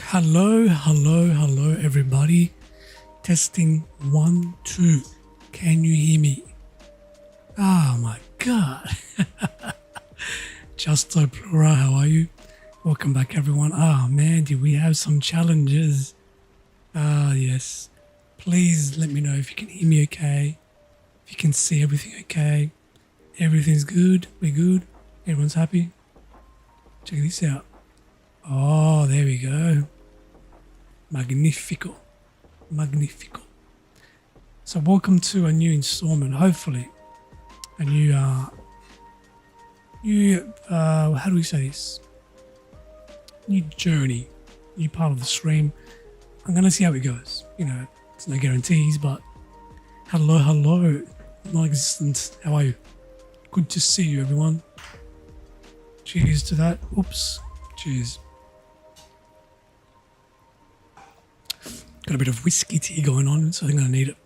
Hello, everybody. Testing 1, 2. Can you hear me? Oh my God. Justo Plura, how are you? Welcome back, everyone. Man, did we have some challenges? Yes. Please let me know if you can hear me okay, if you can see everything okay. Everything's good. We're good. Everyone's happy. Check this out. Oh, there we go. Magnifico. So welcome to a new installment, hopefully. A new, how do we say this? New journey, new part of the stream. I'm going to see how it goes. You know, there's no guarantees, but hello, non-existent. How are you? Good to see you, everyone. Cheers to that. Oops. Cheers. Got a bit of whiskey tea going on, so I think I need it.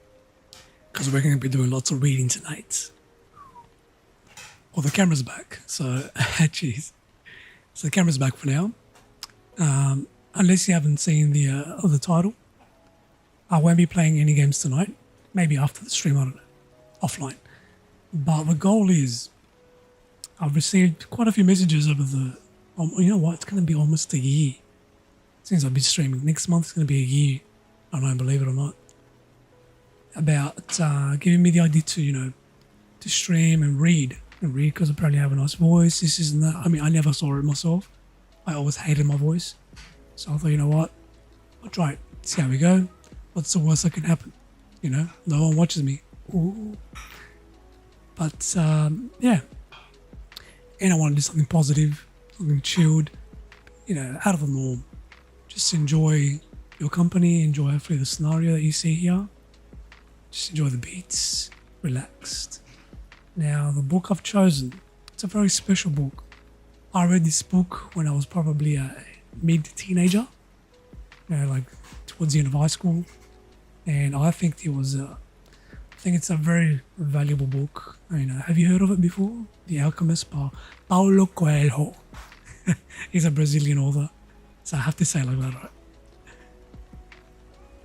Because we're going to be doing lots of reading tonight. Well, the camera's back, so cheers. So the camera's back for now. Unless you haven't seen the other title. I won't be playing any games tonight. Maybe after the stream, I don't know. Offline. But the goal is, I've received quite a few messages over the, you know what, it's going to be almost a year since I've been streaming. Next month is going to be a year. I don't believe it or not, about giving me the idea to, you know, to stream and read because apparently I have a nice voice. This isn't that. I mean, I never saw it myself. I always hated my voice. So I thought, you know what, I'll try it, see how we go. What's the worst that can happen? You know, no one watches me. Ooh. But, yeah. And I want to do something positive, something chilled, you know, out of the norm. Just enjoy your company, enjoy hopefully the scenario that you see here. Just enjoy the beats, relaxed. Now, the book I've chosen, it's a very special book. I read this book when I was probably a mid-teenager, you know, like towards the end of high school. And I think it's a very valuable book. You know, have you heard of it before? The Alchemist by Paulo Coelho. He's a Brazilian author. So I have to say it like that, right?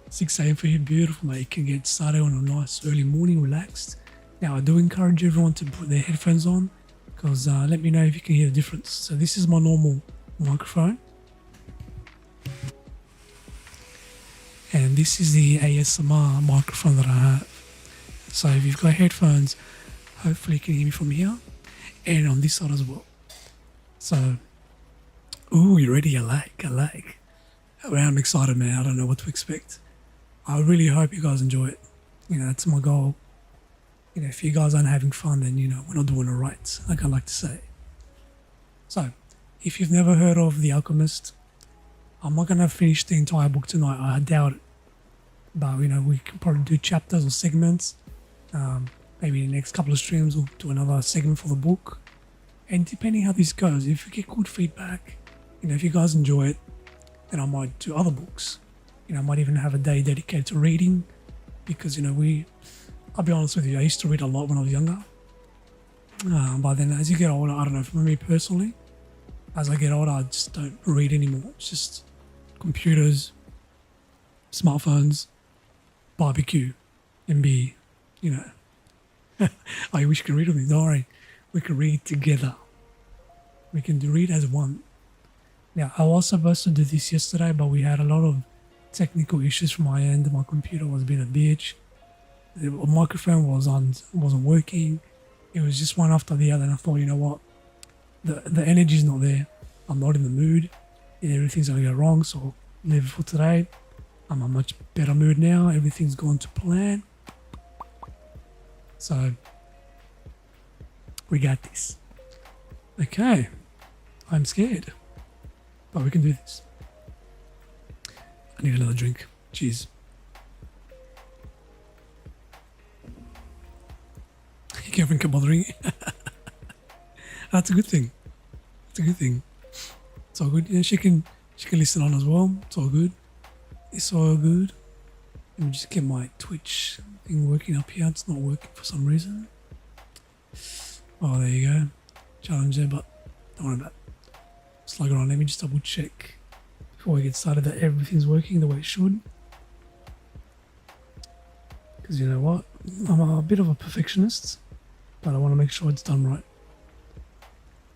6 a.m. for you, beautiful, mate. You can get started on a nice early morning, relaxed. Now, I do encourage everyone to put their headphones on because let me know if you can hear the difference. So this is my normal microphone. And this is the ASMR microphone that I have. So if you've got headphones, hopefully you can hear me from here and on this side as well. So, ooh, you ready? I like. I'm excited, man. I don't know what to expect. I really hope you guys enjoy it. You know, that's my goal. You know, if you guys aren't having fun, then, you know, we're not doing it right, like I like to say. So, if you've never heard of The Alchemist, I'm not going to finish the entire book tonight. I doubt it. But, you know, we can probably do chapters or segments. Maybe in the next couple of streams, we'll do another segment for the book. And depending how this goes, if you get good feedback, you know, if you guys enjoy it, then I might do other books. You know, I might even have a day dedicated to reading because, you know, I'll be honest with you, I used to read a lot when I was younger. But then as you get older, I don't know, for me personally, as I get older, I just don't read anymore. It's just computers, smartphones, barbecue, and beer, you know. I wish you could read with me. Don't worry, we can read together. We can read as one. Now, I was supposed to do this yesterday, but we had a lot of technical issues from my end. My computer was being a bitch. The microphone wasn't working. It was just one after the other, and I thought, you know what? The energy's not there. I'm not in the mood, and everything's gonna go wrong. So I'll leave it for today. I'm in a much better mood now. Everything's gone to plan. So we got this. Okay, I'm scared. But we can do this. I need another drink. Cheers. Your girlfriend kept bothering you. That's a good thing. It's a good thing. It's all good. Yeah, she can listen on as well. It's all good. It's all good. Let me just get my Twitch thing working up here. It's not working for some reason. Oh, there you go. Challenge there, but don't worry about it. Slug it on. Let me just double check before we get started that everything's working the way it should. Because you know what? I'm a bit of a perfectionist, but I want to make sure it's done right.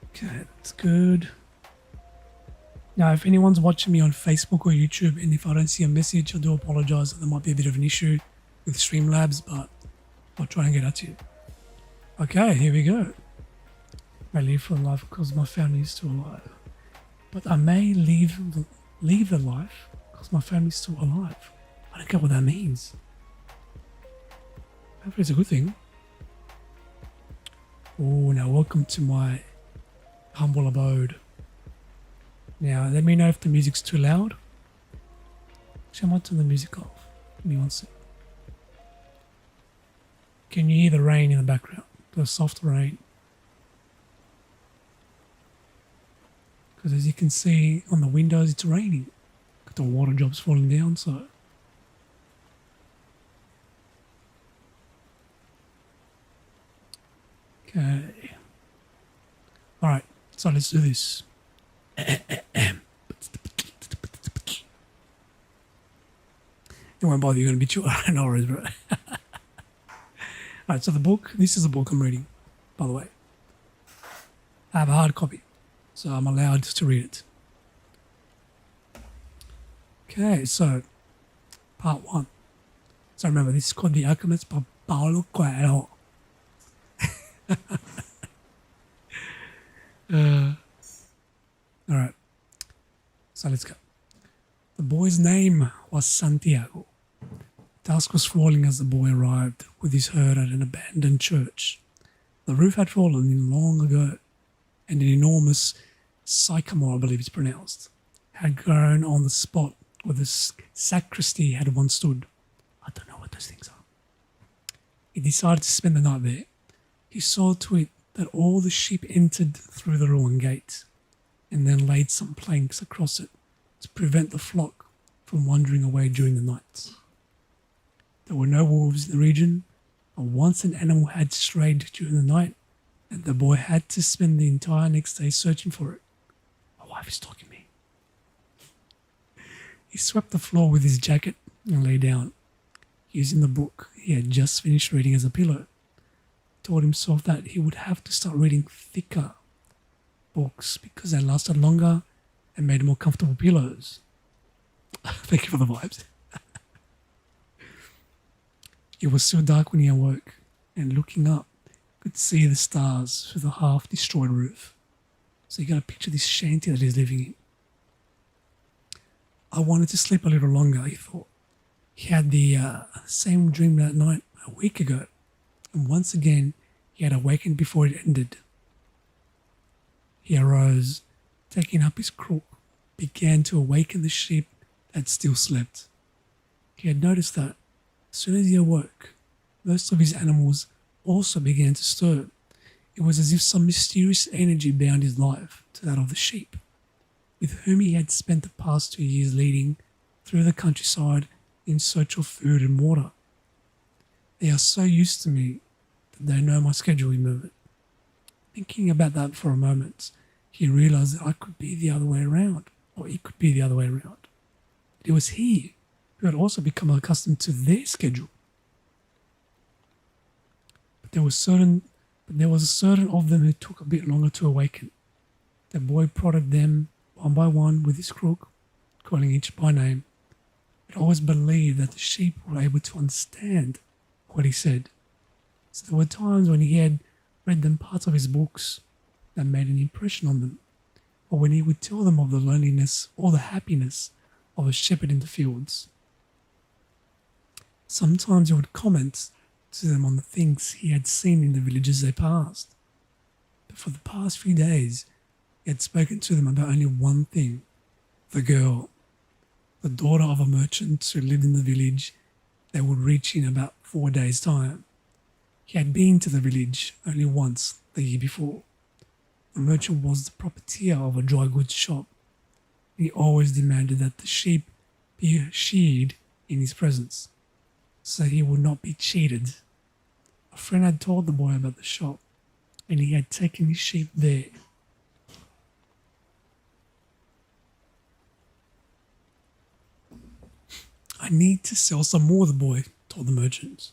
Okay, that's good. Now, if anyone's watching me on Facebook or YouTube, and if I don't see a message, I do apologize. There might be a bit of an issue with Streamlabs, but I'll try and get at you. Okay, here we go. I live for life because my family is still alive. But I may leave the life because my family is still alive. I don't get what that means. Hopefully it's a good thing. Oh, now welcome to my humble abode. Now, let me know if the music's too loud. Actually, I might turn the music off. Give me one sec. Can you hear the rain in the background? The soft rain. Because as you can see on the windows, it's raining. Got the water drops falling down, so... Okay. Alright, so let's do this. It won't bother you, going to be too no worries, bro. Alright, so this is the book I'm reading, by the way. I have a hard copy, so I'm allowed to read it. Okay, so part 1. So remember, this is called The Alchemist by Paulo Coelho. Alright, so let's go. The boy's name was Santiago. Dusk was falling as the boy arrived with his herd at an abandoned church. The roof had fallen in long ago, and an enormous sycamore, I believe it's pronounced, had grown on the spot where the sacristy had once stood. I don't know what those things are. He decided to spend the night there. He saw to it that all the sheep entered through the ruined gate, and then laid some planks across it to prevent the flock from wandering away during the night. There were no wolves in the region, and once an animal had strayed during the night, and the boy had to spend the entire next day searching for it. My wife is talking to me. He swept the floor with his jacket and lay down, using the book he had just finished reading as a pillow. He told himself that he would have to start reading thicker books because they lasted longer and made more comfortable pillows. Thank you for the vibes. It was still dark when he awoke, and looking up, could see the stars through the half-destroyed roof. So you got to picture this shanty that he's living in. I wanted to sleep a little longer, he thought. He had the same dream that night a week ago, and once again he had awakened before it ended. He arose, taking up his crook, began to awaken the sheep that still slept. He had noticed that as soon as he awoke, most of his animals also began to stir. It was as if some mysterious energy bound his life to that of the sheep, with whom he had spent the past 2 years leading through the countryside in search of food and water. They are so used to me that they know my schedule, he murmured. Thinking about that for a moment, he realized that I could be the other way around, or it could be the other way around. It was he who had also become accustomed to their schedule. But there was a certain of them who took a bit longer to awaken. The boy prodded them one by one with his crook, calling each by name. But always believed that the sheep were able to understand what he said. So there were times when he had read them parts of his books that made an impression on them, or when he would tell them of the loneliness or the happiness of a shepherd in the fields. Sometimes he would comment to them on the things he had seen in the villages they passed. But for the past few days, he had spoken to them about only one thing: the girl, the daughter of a merchant who lived in the village they would reach in about 4 days' time. He had been to the village only once the year before. The merchant was the proprietor of a dry goods shop. He always demanded that the sheep be sheared in his presence, so he would not be cheated. A friend had told the boy about the shop, and he had taken his sheep there. I need to sell some more, the boy told the merchants.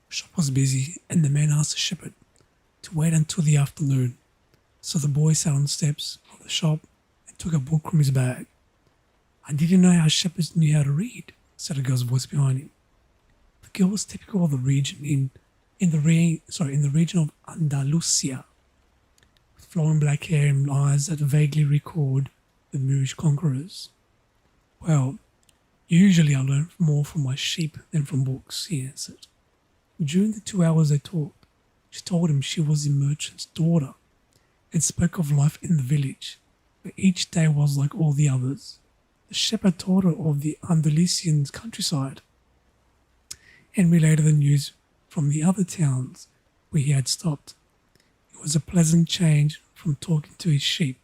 The shop was busy, and the man asked the shepherd to wait until the afternoon. So the boy sat on the steps of the shop and took a book from his bag. I didn't know how shepherds knew how to read, said a girl's voice behind him. The girl was typical of the region in the region of Andalusia, with flowing black hair and eyes that vaguely recalled the Moorish conquerors. Well, usually I learn more from my sheep than from books, he answered. During the 2 hours they talked, she told him she was the merchant's daughter and spoke of life in the village, where each day was like all the others. The shepherd told her of the Andalusian countryside and related the news from the other towns where he had stopped. It was a pleasant change from talking to his sheep.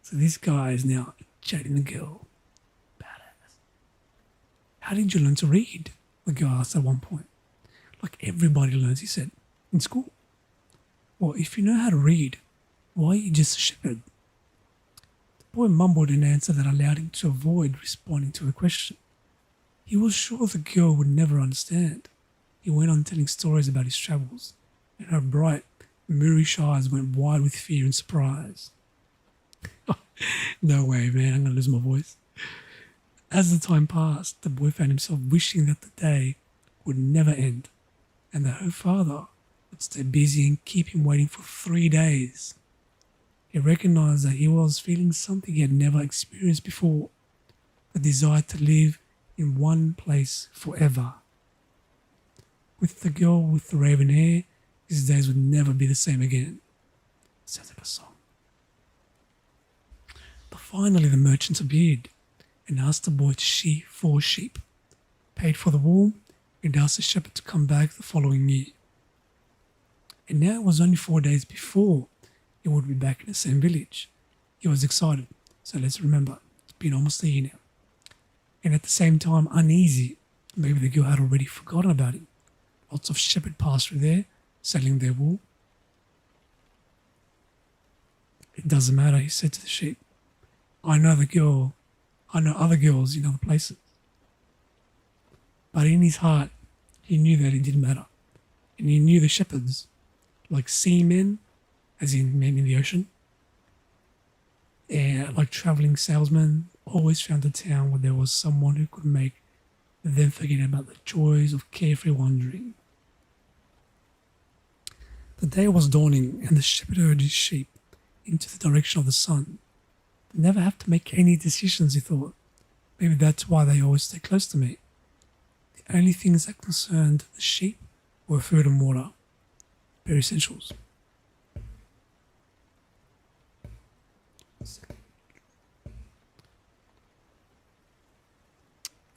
So this guy is now chatting the girl. Badass. How did you learn to read? The girl asked at one point. Like everybody learns, he said, in school. Well, if you know how to read, why are you just a shepherd? The boy mumbled an answer that allowed him to avoid responding to her question. He was sure the girl would never understand. He went on telling stories about his travels, and her bright, Moorish eyes went wide with fear and surprise. No way, man, I'm going to lose my voice. As the time passed, the boy found himself wishing that the day would never end, and that her father would stay busy and keep him waiting for 3 days. He recognized that he was feeling something he had never experienced before, the desire to live in one place forever. With the girl with the raven hair, his days would never be the same again. Sounds like a song. But finally the merchants appeared and asked the boy to shear 4 sheep, paid for the wool, and asked the shepherd to come back the following year. And now it was only 4 days before he would be back in the same village. He was excited, so let's remember, it's been almost a year now. And at the same time uneasy, maybe the girl had already forgotten about him. Lots of shepherd passed through there, selling their wool. It doesn't matter, he said to the sheep. I know other girls in other places. But in his heart, he knew that it didn't matter. And he knew the shepherds, like seamen, as in men in the ocean, and like travelling salesmen, always found a town where there was someone who could make them forget about the joys of carefree wandering. The day was dawning, and the shepherd urged his sheep into the direction of the sun. They never have to make any decisions, he thought. Maybe that's why they always stay close to me. The only things that concerned the sheep were food and water, bare essentials.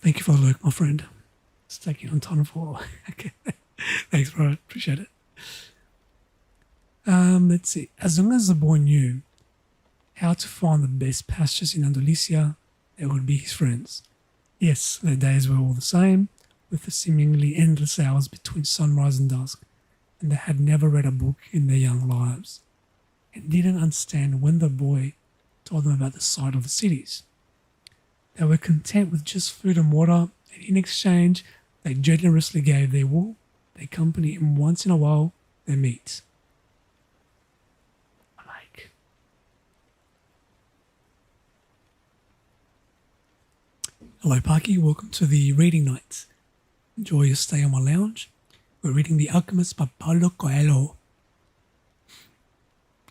Thank you for the lurk, my friend. It's taking on time for. Okay. Thanks, bro. Appreciate it. Let's see. As long as the boy knew how to find the best pastures in Andalusia, they would be his friends. Yes, their days were all the same, with the seemingly endless hours between sunrise and dusk, and they had never read a book in their young lives, and didn't understand when the boy told them about the sight of the cities. They were content with just food and water, and in exchange, they generously gave their wool, their company, and once in a while, their meat. Hello, Parky. Welcome to the reading night. Enjoy your stay on my lounge. We're reading The Alchemist by Paulo Coelho.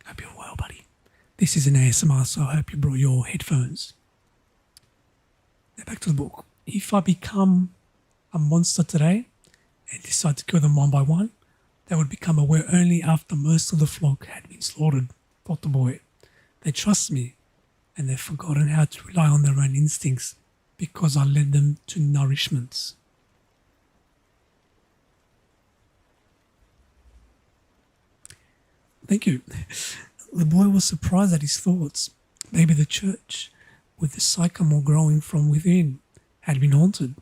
Hope you're well, buddy. This is an ASMR, so I hope you brought your headphones. Now back to the book. If I become a monster today and decide to kill them one by one, they would become aware only after most of the flock had been slaughtered, thought the boy. They trust me, and they've forgotten how to rely on their own instincts because I led them to nourishments. Thank you. The boy was surprised at his thoughts. Maybe the church, with the sycamore growing from within, had been haunted.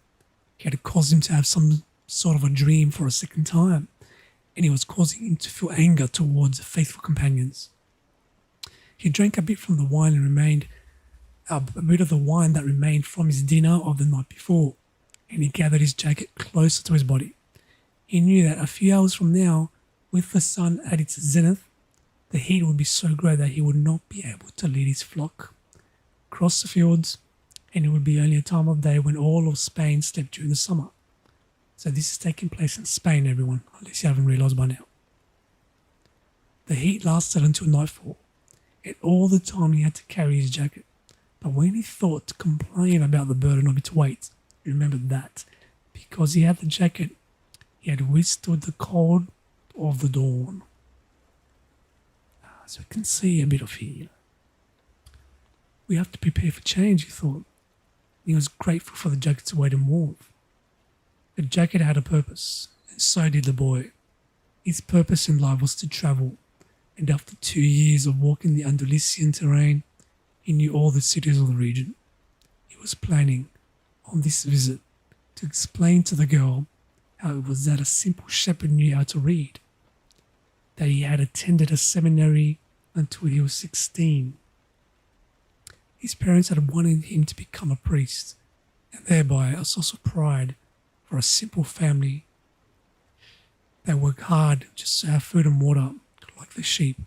He had caused him to have some sort of a dream for a second time, and it was causing him to feel anger towards the faithful companions. He drank a bit from the wine and remained a bit of the wine that remained from his dinner of the night before, and he gathered his jacket closer to his body. He knew that a few hours from now, with the sun at its zenith, the heat would be so great that he would not be able to lead his flock across the fields, and it would be only a time of day when all of Spain slept during the summer. So this is taking place in Spain, everyone, unless you haven't realised by now. The heat lasted until nightfall, and all the time he had to carry his jacket. But when he thought to complain about the burden of its weight, he remembered that, because he had the jacket, he had withstood the cold of the dawn. So we can see a bit of here. We have to prepare for change, he thought. He was grateful for the jacket's weight and warmth. The jacket had a purpose, and so did the boy. His purpose in life was to travel, and after 2 years of walking the Andalusian terrain, he knew all the cities of the region. He was planning on this visit to explain to the girl how it was that a simple shepherd knew how to read, that he had attended a seminary until he was 16. His parents had wanted him to become a priest, and thereby a source of pride for a simple family. They worked hard just to have food and water, like the sheep.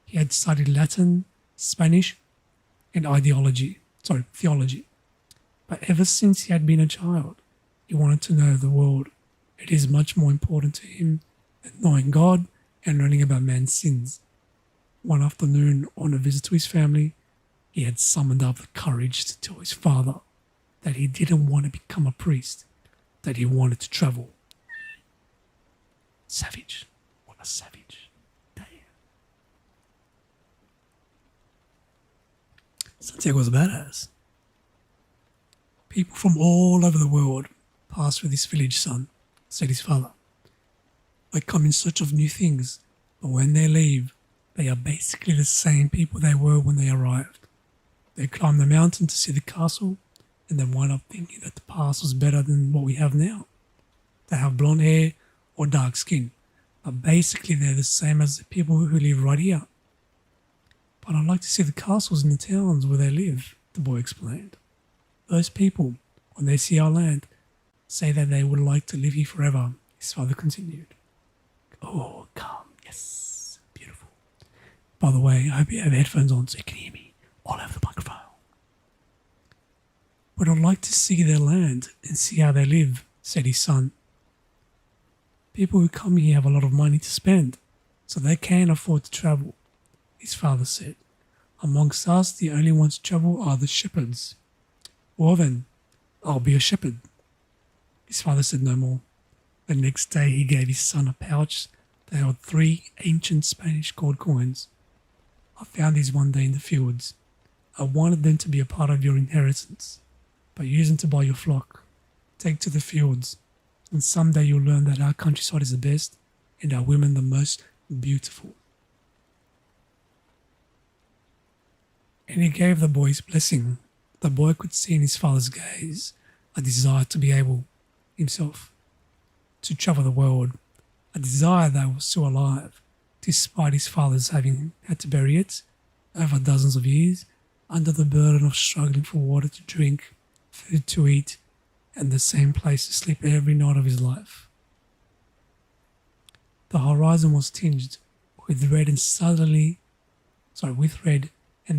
He had studied Latin, Spanish, and theology. But ever since he had been a child, he wanted to know the world. It is much more important to him than knowing God and learning about man's sins. One afternoon, on a visit to his family, he had summoned up the courage to tell his father that he didn't want to become a priest, that he wanted to travel. Savage. What a savage. Damn. Santiago was a badass. People from all over the world pass through this village, son, said his father. They come in search of new things, but when they leave, they are basically the same people they were when they arrived. They climb the mountain to see the castle, and then wind up thinking that the past was better than what we have now. They have blonde hair or dark skin, but basically they're the same as the people who live right here. But I'd like to see the castles in the towns where they live, the boy explained. Those people, when they see our land, say that they would like to live here forever, his father continued. Oh, calm, yes, beautiful. By the way, I hope you have headphones on so you can hear me all over the microphone. But I'd like to see their land and see how they live, said his son. People who come here have a lot of money to spend, so they can afford to travel, his father said. Amongst us, the only ones to travel are the shepherds. Well then, I'll be a shepherd. His father said no more. The next day he gave his son a pouch that held 3 ancient Spanish gold coins. I found these one day in the fields. I wanted them to be a part of your inheritance, but use them to buy your flock. Take to the fields, and someday you'll learn that our countryside is the best and our women the most beautiful. And he gave the boy his blessing. The boy could see in his father's gaze a desire to be able himself to travel the world, a desire that was still alive, despite his father's having had to bury it over dozens of years under the burden of struggling for water to drink, food to eat, and the same place to sleep every night of his life. The horizon was tinged with red, and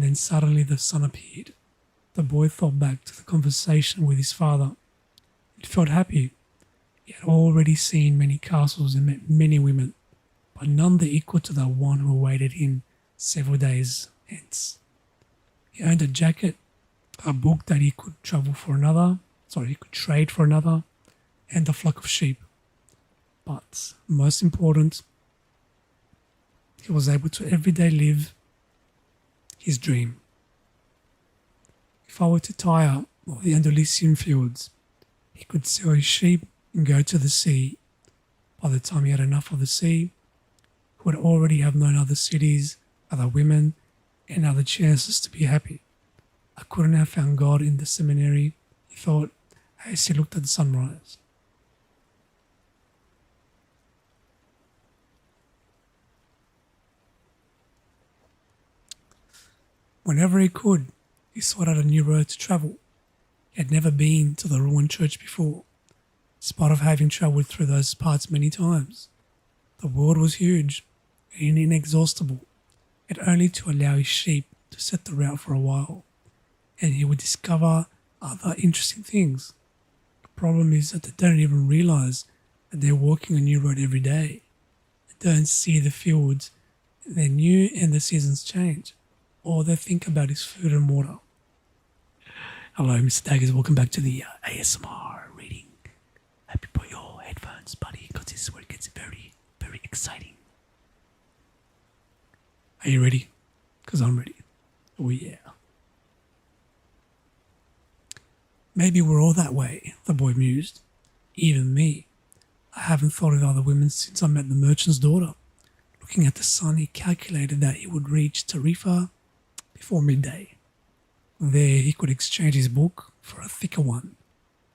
then suddenly the sun appeared. The boy thought back to the conversation with his father. He felt happy. He had already seen many castles and met many women, but none the equal to the one who awaited him several days hence. He owned a jacket, a book that he could trade for another, and a flock of sheep. But most important, he was able to every day live his dream. If I were to tire of the Andalusian fields, he could sell his sheep and go to the sea. By the time he had enough of the sea, he would already have known other cities, other women, and other chances to be happy. I couldn't have found God in the seminary, he thought, as he looked at the sunrise. Whenever he could, He sought out a new road to travel. He had never been to the ruined church before, in spite of having travelled through those parts many times. The world was huge and inexhaustible, yet only to allow his sheep to set the route for a while, and he would discover other interesting things. The problem is that they don't even realise that they're walking a new road every day. They don't see the fields, they're new and the seasons change. All they think about is food and water. Hello, Mr. Daggers. Welcome back to the ASMR reading. Hope you put your headphones, buddy, because this is where it gets very, very exciting. Are you ready? Because I'm ready. Oh, yeah. Maybe we're all that way, the boy mused. Even me. I haven't thought of other women since I met the merchant's daughter. Looking at the sun, he calculated that he would reach Tarifa before midday. There he could exchange his book for a thicker one,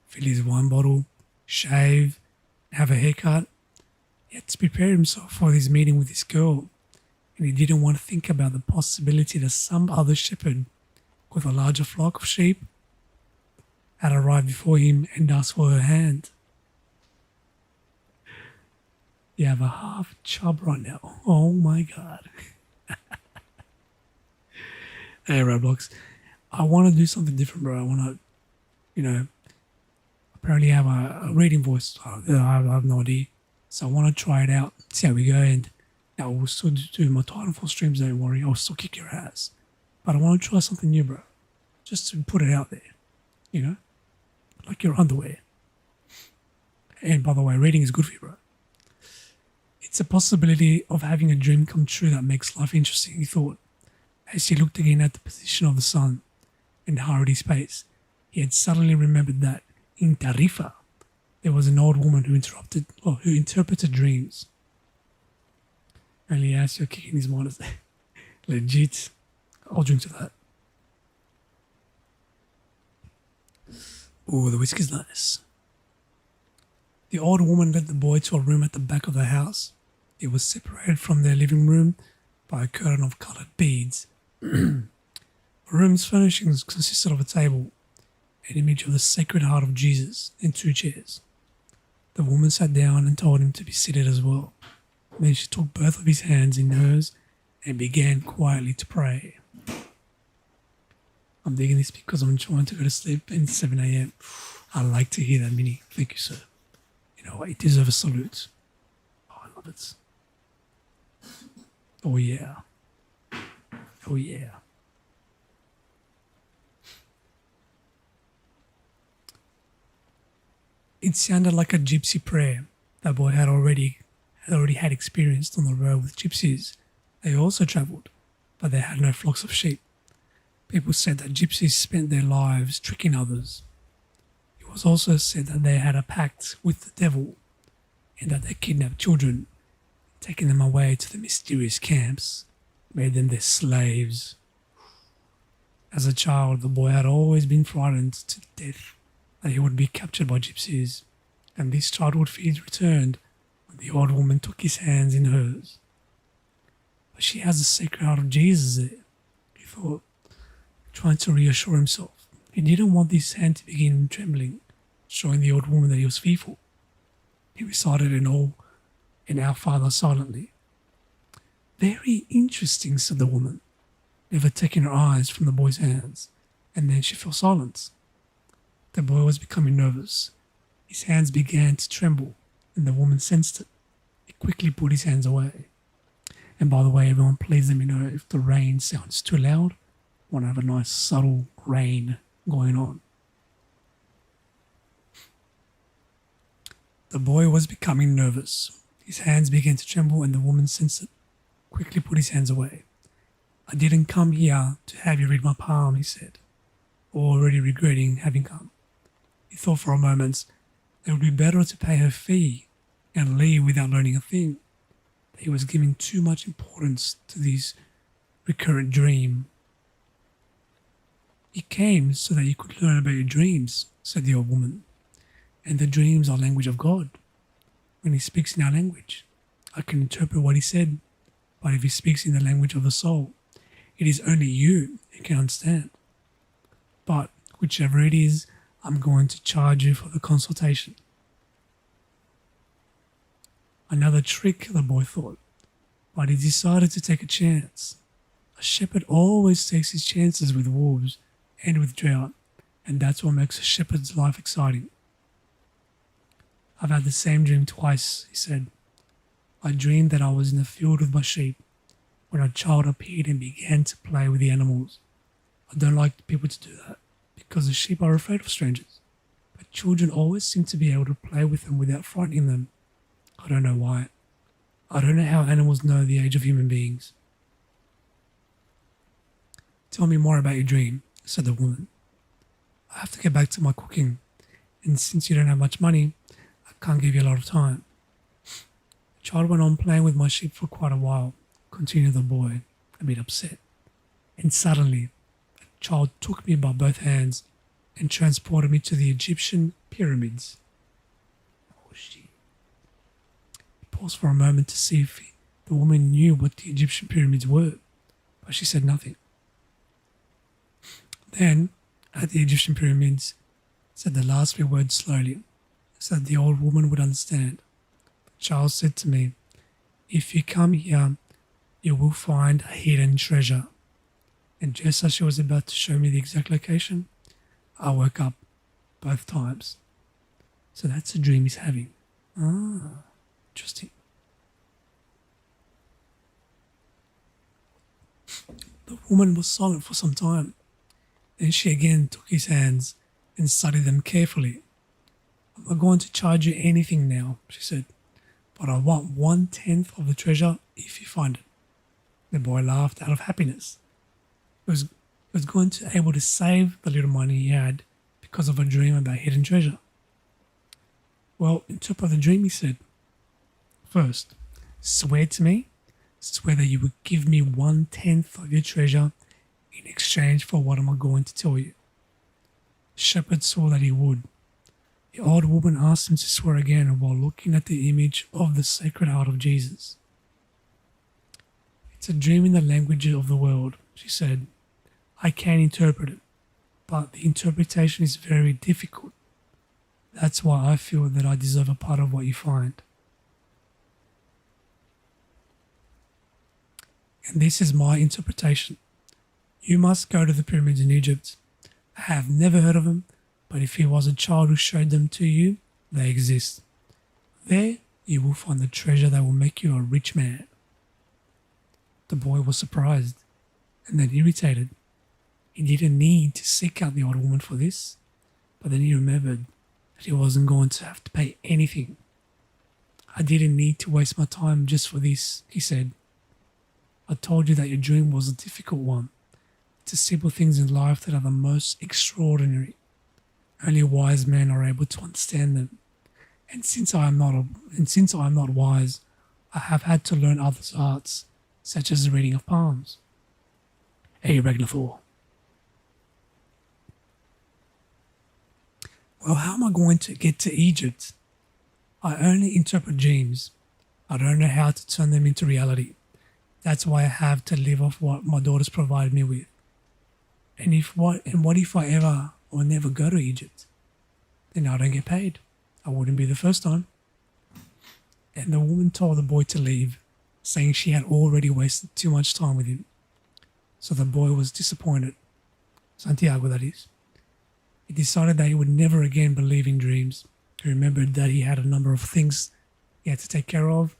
fill his wine bottle, shave, have a haircut. He had to prepare himself for his meeting with this girl, and he didn't want to think about the possibility that some other shepherd with a larger flock of sheep had arrived before him and asked for her hand. You have a half chub right now. Oh my God. Hey, Roblox. I want to do something different, bro. I want to, apparently have a reading voice. I have no idea. So I want to try it out, see how we go. And I will still do my Titanfall streams, don't worry. I'll still kick your ass. But I want to try something new, bro. Just to put it out there, like your underwear. And by the way, reading is good for you, bro. It's a possibility of having a dream come true that makes life interesting, he thought, as he looked again at the position of the sun and hurried his pace. He had suddenly remembered that in Tarifa there was an old woman who interpreted dreams. Only as you're kicking his mind, legit. I'll drink to that. Oh, the whiskey's nice. The old woman led the boy to a room at the back of the house. It was separated from their living room by a curtain of coloured beads. The room's furnishings consisted of a table, an image of the Sacred Heart of Jesus, and 2 chairs. The woman sat down and told him to be seated as well. Then she took both of his hands in hers and began quietly to pray. I'm digging this because I'm trying to go to sleep at 7 a.m. I like to hear that, Minnie. Thank you, sir. It deserves a salute. Oh, I love it. Oh, yeah. Oh, yeah. It sounded like a gypsy prayer that boy had already had experienced on the road with gypsies. They also travelled, but they had no flocks of sheep. People said that gypsies spent their lives tricking others. It was also said that they had a pact with the devil and that they kidnapped children, taking them away to the mysterious camps, made them their slaves. As a child, the boy had always been frightened to death that he would be captured by gypsies, and these childhood fears returned when the old woman took his hands in hers. But she has the Sacred Heart of Jesus there, he thought, trying to reassure himself. He didn't want his hand to begin trembling, showing the old woman that he was fearful. He recited in Our Father silently. Very interesting, said the woman, never taking her eyes from the boy's hands, and then she fell silent. The boy was becoming nervous. His hands began to tremble, and the woman sensed it. He quickly put his hands away. And by the way, everyone, please let me know if the rain sounds too loud. I want to have a nice subtle rain going on. The boy was becoming nervous. His hands began to tremble and the woman sensed it. Quickly put his hands away. I didn't come here to have you read my palm, he said, already regretting having come. He thought for a moment it would be better to pay her fee and leave without learning a thing. He was giving too much importance to this recurrent dream. You came so that you could learn about your dreams, said the old woman. And the dreams are language of God. When he speaks in our language, I can interpret what he said. But if he speaks in the language of the soul, it is only you who can understand. but whichever it is, I'm going to charge you for the consultation. Another trick, the boy thought, but he decided to take a chance. A shepherd always takes his chances with wolves and with drought, and that's what makes a shepherd's life exciting. I've had the same dream twice, he said. I dreamed that I was in the field with my sheep when a child appeared and began to play with the animals. I don't like people to do that because the sheep are afraid of strangers, but children always seem to be able to play with them without frightening them. I don't know why. I don't know how animals know the age of human beings. Tell me more about your dream, said the woman. I have to get back to my cooking, and since you don't have much money, I can't give you a lot of time. The child went on playing with my sheep for quite a while, continued the boy, a bit upset. And suddenly, the child took me by both hands and transported me to the Egyptian pyramids. Oh shit. He paused for a moment to see if the woman knew what the Egyptian pyramids were, but she said nothing. Then, at the Egyptian pyramids, said the last few words slowly, so that the old woman would understand. The child said to me, if you come here, you will find a hidden treasure. And just as she was about to show me the exact location, I woke up both times. So that's a dream he's having. Ah, interesting. The woman was silent for some time. Then she again took his hands and studied them carefully. I'm not going to charge you anything now, she said, but I want 1/10 of the treasure if you find it. The boy laughed out of happiness. He was going to be able to save the little money he had because of a dream about hidden treasure. Well, interpret the dream, he said. First, swear to me, swear that you would give me 1/10 of your treasure in exchange for what am I going to tell you. The shepherd saw that he would. The old woman asked him to swear again while looking at the image of the Sacred Heart of Jesus. It's a dream in the language of the world, she said. I can interpret it, but the interpretation is very difficult. That's why I feel that I deserve a part of what you find. And this is my interpretation. You must go to the pyramids in Egypt. I have never heard of them, but if he was a child who showed them to you, they exist. There you will find the treasure that will make you a rich man. The boy was surprised and then irritated. He didn't need to seek out the old woman for this, but then he remembered that he wasn't going to have to pay anything. I didn't need to waste my time just for this, he said. I told you that your dream was a difficult one. It's the simple things in life that are the most extraordinary. Only wise men are able to understand them. And since I am not wise, I have had to learn others' arts, such as the reading of palms. Hey, Ragnathor. Well, how am I going to get to Egypt? I only interpret dreams. I don't know how to turn them into reality. That's why I have to live off what my daughters provide me with. And what if I ever or never go to Egypt? Then I don't get paid. I wouldn't be the first time. And the woman told the boy to leave, saying she had already wasted too much time with him. So the boy was disappointed. Santiago, that is. He decided that he would never again believe in dreams. He remembered that he had a number of things he had to take care of.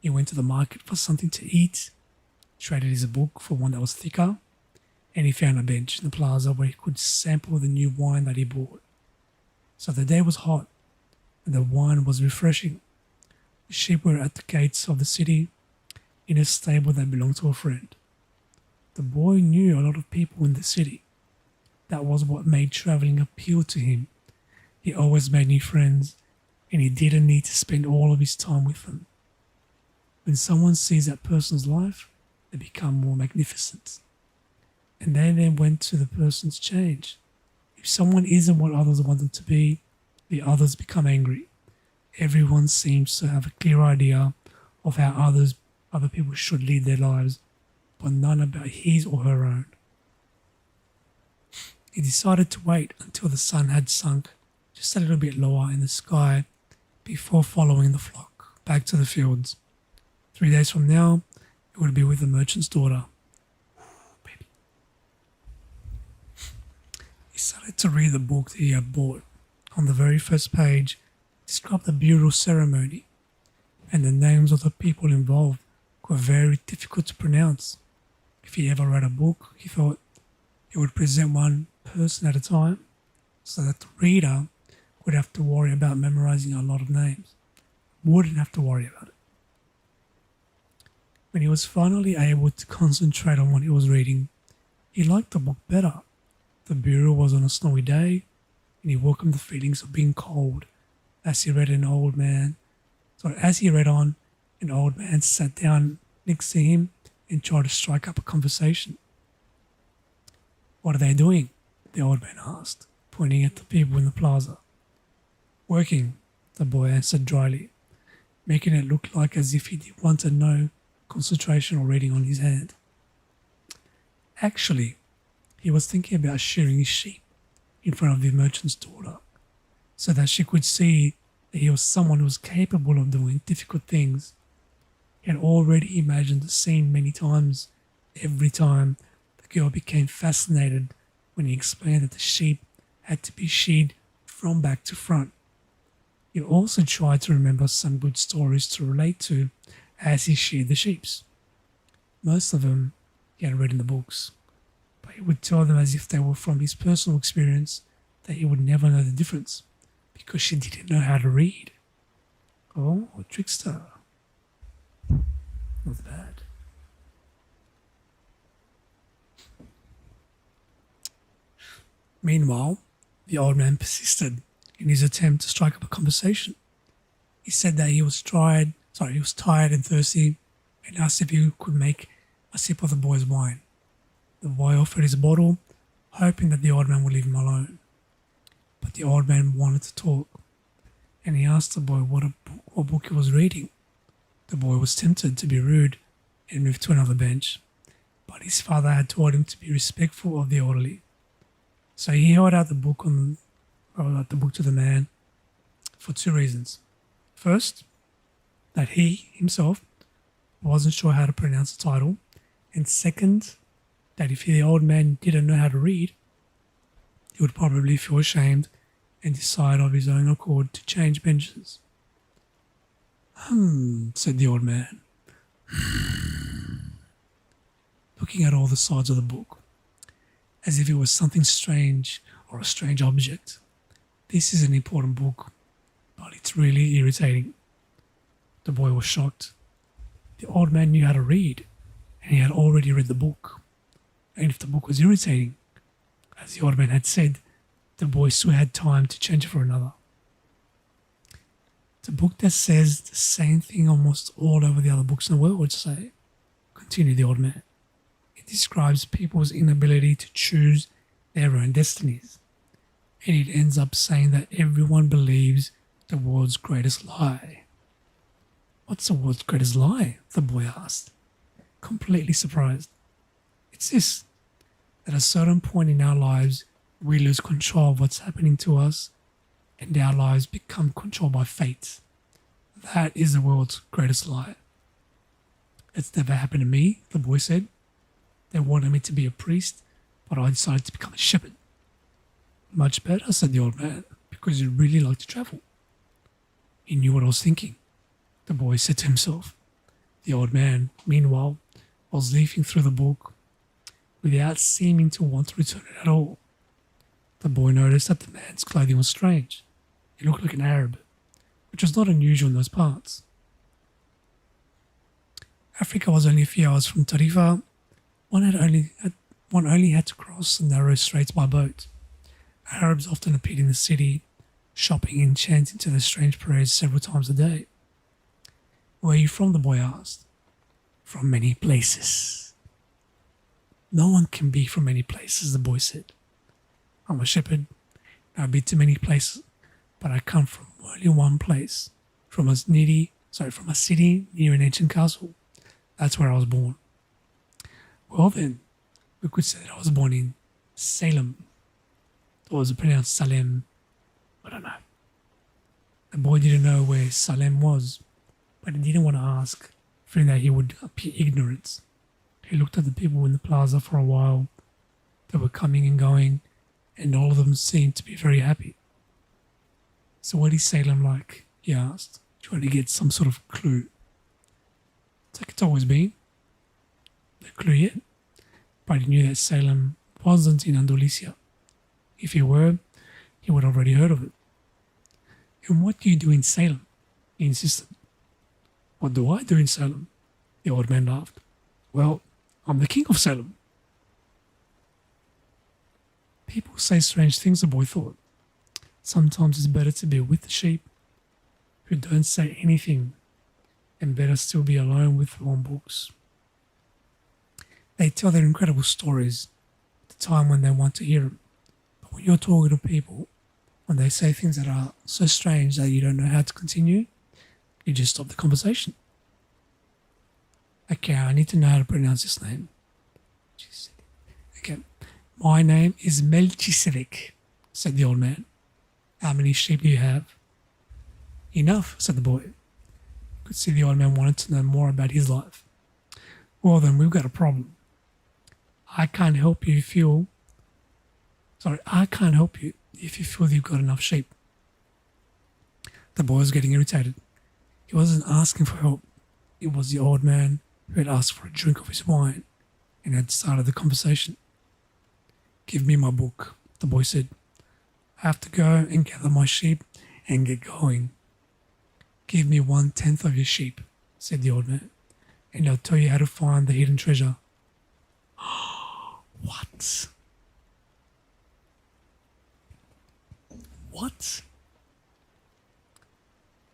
He went to the market for something to eat, traded his book for one that was thicker, and he found a bench in the plaza where he could sample the new wine that he bought. So the day was hot, and the wine was refreshing. The sheep were at the gates of the city in a stable that belonged to a friend. The boy knew a lot of people in the city. That was what made traveling appeal to him. He always made new friends, and he didn't need to spend all of his time with them. When someone sees that person's life, they become more magnificent. And they then went to the person's change. If someone isn't what others want them to be, the others become angry. Everyone seems to have a clear idea of how other people should lead their lives, but none about his or her own. He decided to wait until the sun had sunk just a little bit lower in the sky before following the flock back to the fields. 3 days from now, he would be with the merchant's daughter. Baby. He started to read the book that he had bought. On the very first page, it described the burial ceremony, and the names of the people involved were very difficult to pronounce. If he ever read a book, he thought he would present one person at a time so that the reader would have to worry about memorizing a lot of names. Wouldn't have to worry about it. When he was finally able to concentrate on what he was reading, he liked the book better. The burial was on a snowy day, and he welcomed the feelings of being cold as he read on, an old man sat down next to him and tried to strike up a conversation. "What are they doing?" the old man asked, pointing at the people in the plaza. "Working," the boy answered dryly, making it look like as if he wanted no concentration or reading on his hand. Actually, he was thinking about shearing his sheep in front of the merchant's daughter, so that she could see that he was someone who was capable of doing difficult things. He had already imagined the scene many times. Every time the girl became fascinated when he explained that the sheep had to be sheared from back to front. He also tried to remember some good stories to relate to as he sheared the sheeps. Most of them he had read in the books, but he would tell them as if they were from his personal experience that he would never know the difference because she didn't know how to read. Oh, a trickster. Not bad. Meanwhile, the old man persisted in his attempt to strike up a conversation. He said that he was tired and thirsty, and asked if he could make a sip of the boy's wine. The boy offered his bottle, hoping that the old man would leave him alone. But the old man wanted to talk, and he asked the boy what book he was reading. The boy was tempted to be rude and moved to another bench, but his father had told him to be respectful of the elderly. So he held out the book to the man for 2 reasons. First, that he himself wasn't sure how to pronounce the title, and second, that if the old man didn't know how to read, he would probably feel ashamed and decide of his own accord to change benches. Said the old man, looking at all the sides of the book, as if it was something strange or a strange object. This is an important book, but it's really irritating. The boy was shocked. The old man knew how to read, and he had already read the book. And if the book was irritating, as the old man had said, the boy still had time to change it for another. The book that says the same thing almost all over the other books in the world would say, continued the old man. It describes people's inability to choose their own destinies. And it ends up saying that everyone believes the world's greatest lie. What's the world's greatest lie? The boy asked, completely surprised. It's this, that at a certain point in our lives, we lose control of what's happening to us, and our lives become controlled by fate. That is the world's greatest lie. It's never happened to me, the boy said. They wanted me to be a priest, but I decided to become a shepherd. Much better, said the old man, because you really like to travel. He knew what I was thinking, the boy said to himself. The old man, meanwhile, was leafing through the book without seeming to want to return it at all. The boy noticed that the man's clothing was strange. He looked like an Arab, which was not unusual in those parts. Africa was only a few hours from Tarifa. One only had to cross the narrow straits by boat. Arabs often appeared in the city, shopping and chanting to their strange parades several times a day. Where are you from? The boy asked. From many places. No one can be from many places, the boy said. I'm a shepherd. I've been to many places, but I come from only one place, from a city near an ancient castle. That's where I was born. Well then, we could say that I was born in Salem. Or was it pronounced Salem? I don't know. The boy didn't know where Salem was, but he didn't want to ask, fearing that he would appear ignorant. He looked at the people in the plaza for a while. They were coming and going, and all of them seemed to be very happy. So what is Salem like? He asked, trying to get some sort of clue. It's like it's always been. No clue yet. But he knew that Salem wasn't in Andalusia. If he were, he would have already heard of it. And what do you do in Salem? He insisted. What do I do in Salem? The old man laughed. Well, I'm the king of Salem. People say strange things, the boy thought. Sometimes it's better to be with the sheep who don't say anything, and better still be alone with them on books. They tell their incredible stories at the time when they want to hear them. But when you're talking to people, when they say things that are so strange that you don't know how to continue, you just stop the conversation. Okay, I need to know how to pronounce this name. Okay, my name is Melchizedek, said the old man. How many sheep do you have? Enough, said the boy. You could see the old man wanted to know more about his life. Well then, we've got a problem. I can't help you if you feel that you've got enough sheep. The boy was getting irritated. He wasn't asking for help. It was the old man who had asked for a drink of his wine and had started the conversation. Give me my book, the boy said. I have to go and gather my sheep and get going. Give me 1/10 of your sheep, said the old man, and I'll tell you how to find the hidden treasure. What? What?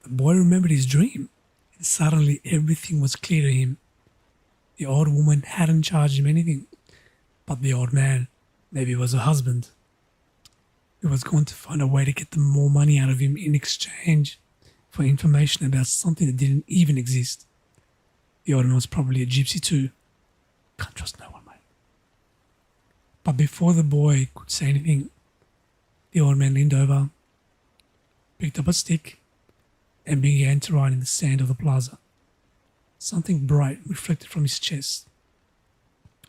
The boy remembered his dream, and suddenly everything was clear to him. The old woman hadn't charged him anything, but the old man, maybe was her husband, he was going to find a way to get them more money out of him in exchange for information about something that didn't even exist. The old man was probably a gypsy too. Can't trust no one, mate. But before the boy could say anything, the old man leaned over, picked up a stick, and began to write in the sand of the plaza. Something bright reflected from his chest,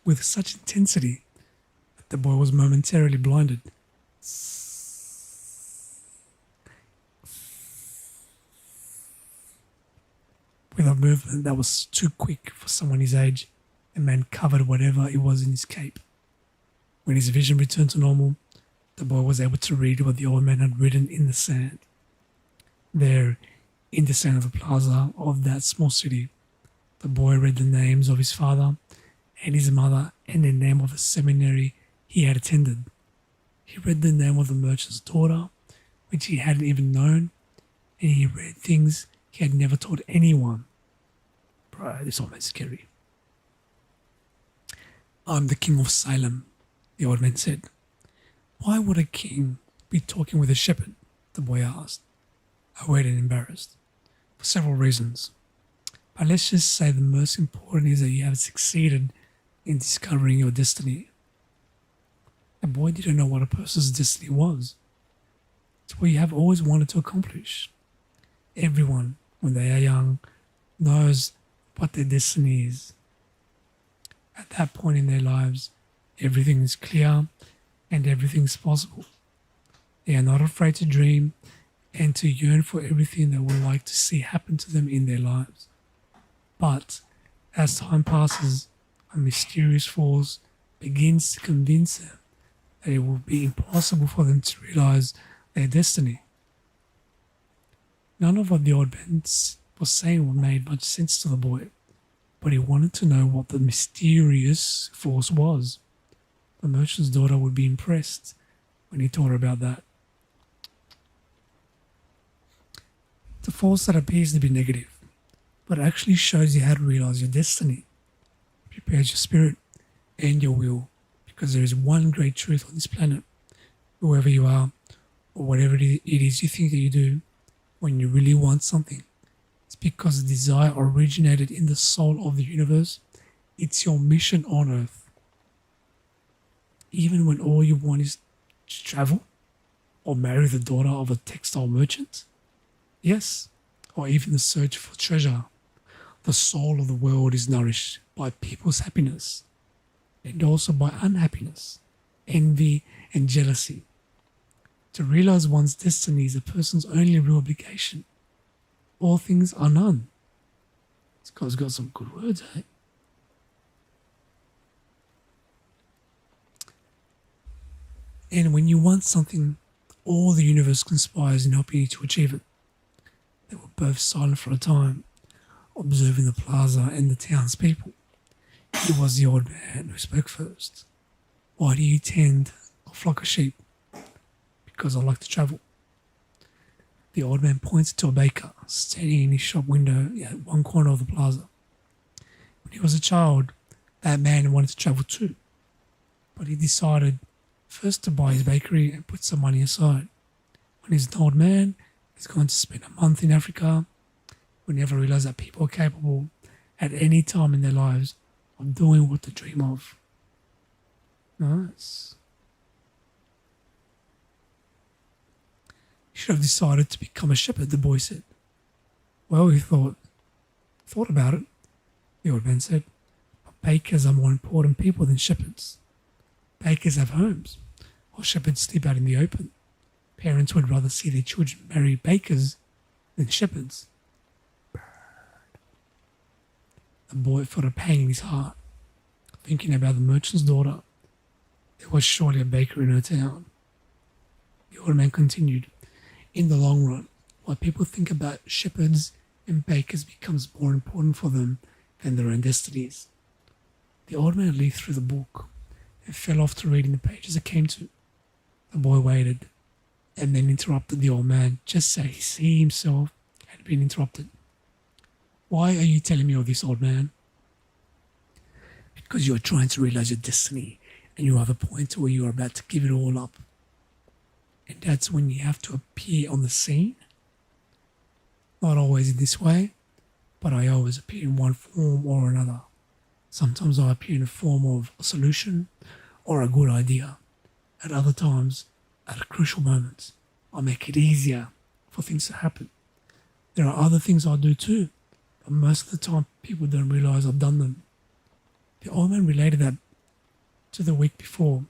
with such intensity that the boy was momentarily blinded. With a movement that was too quick for someone his age, the man covered whatever it was in his cape. When his vision returned to normal, the boy was able to read what the old man had written in the sand. There, in the sand of the plaza of that small city, the boy read the names of his father and his mother and the name of the seminary he had attended. He read the name of the merchant's daughter, which he hadn't even known, and he read things he had never told anyone. Bro, this all made scary. I'm the king of Salem, the old man said. Why would a king be talking with a shepherd? The boy asked. I waited embarrassed. For several reasons. But let's just say the most important is that you have succeeded in discovering your destiny. The boy didn't know what a person's destiny was. It's what you have always wanted to accomplish. Everyone, when they are young, knows what their destiny is. At that point in their lives, everything is clear and everything is possible. They are not afraid to dream and to yearn for everything they would like to see happen to them in their lives. But as time passes, a mysterious force begins to convince them that it will be impossible for them to realize their destiny. None of what the old man was saying made much sense to the boy, but he wanted to know what the mysterious force was. The merchant's daughter would be impressed when he told her about that. The force that appears to be negative, but actually shows you how to realize your destiny, prepares your spirit and your will, because there is one great truth on this planet. Whoever you are, or whatever it is you think that you do, when you really want something, it's because the desire originated in the soul of the universe. It's your mission on earth. Even when all you want is to travel, or marry the daughter of a textile merchant? Yes, or even the search for treasure. The soul of the world is nourished by people's happiness and also by unhappiness, envy, and jealousy. To realize one's destiny is a person's only real obligation. All things are none. This guy's got some good words, eh? And when you want something, all the universe conspires in helping you to achieve it. They were both silent for a time, observing the plaza and the townspeople. It was the old man who spoke first. Why do you tend a flock of sheep? Because I like to travel. The old man pointed to a baker standing in his shop window at one corner of the plaza. When he was a child, that man wanted to travel too, but he decided first to buy his bakery and put some money aside. When he's an old man, he's going to spend a month in Africa. We never realize that people are capable at any time in their lives of doing what they dream of. Nice. You should have decided to become a shepherd, the boy said. Well, he thought about it, the old man said. But bakers are more important people than shepherds. Bakers have homes, while shepherds sleep out in the open. Parents would rather see their children marry bakers than shepherds. The boy felt a pang in his heart, thinking about the merchant's daughter. There was surely a baker in her town. The old man continued, in the long run, what people think about shepherds and bakers becomes more important for them than their own destinies. The old man leafed through the book and fell off to reading the pages it came to. The boy waited and then interrupted the old man just as he himself had been interrupted. Why are you telling me all this, old man? Because you are trying to realize your destiny and you have a point where you are about to give it all up. And that's when you have to appear on the scene. Not always in this way, but I always appear in one form or another. Sometimes I appear in the form of a solution or a good idea. At other times, at a crucial moment, I make it easier for things to happen. There are other things I do too, but most of the time people don't realize I've done them. The old man related that to the week before.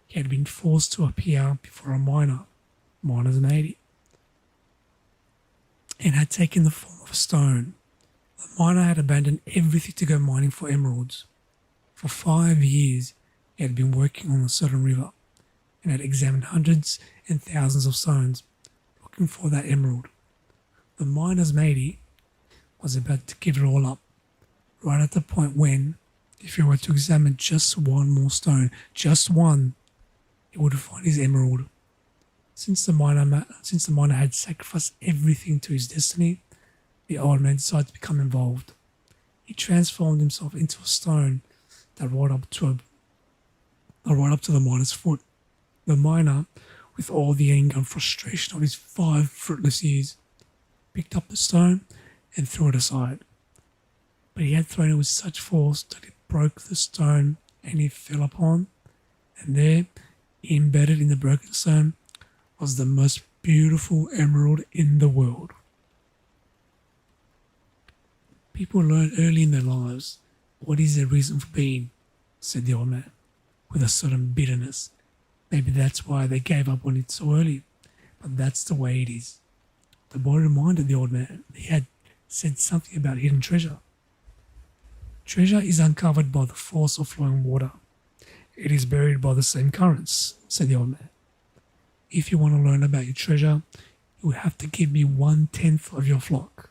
He had been forced to appear before a miner's matey, and had taken the form of a stone. The miner had abandoned everything to go mining for emeralds. For 5 years, he had been working on a certain river and had examined hundreds and thousands of stones, looking for that emerald. The miner's matey was about to give it all up, right at the point when, if he were to examine just one more stone, just one, he would find his emerald. Since the miner had sacrificed everything to his destiny, the old man decided to become involved. He transformed himself into a stone that rolled up to the miner's foot. The miner, with all the anger and frustration of his 5 fruitless years, picked up the stone and threw it aside. But he had thrown it with such force that it broke the stone and it fell upon, and there, embedded in the broken stone, was the most beautiful emerald in the world. People learn early in their lives what is their reason for being, said the old man, with a certain bitterness. Maybe that's why they gave up on it so early, but that's the way it is. The boy reminded the old man he had said something about hidden treasure. Treasure is uncovered by the force of flowing water. It is buried by the same currents, said the old man. If you want to learn about your treasure, you would have to give me 1/10 of your flock.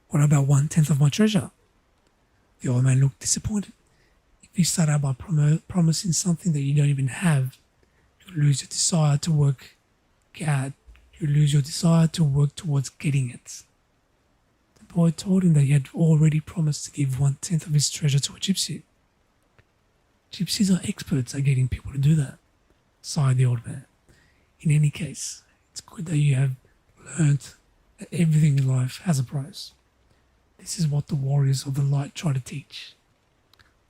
What about 1/10 of my treasure? The old man looked disappointed. If you start out by promising something that you don't even have, you lose your desire to work. You lose your desire to work towards getting it. The boy told him that he had already promised to give 1/10 of his treasure to a gypsy. Gypsies are experts at getting people to do that, sighed the old man. In any case, it's good that you have learnt that everything in life has a price. This is what the warriors of the light try to teach.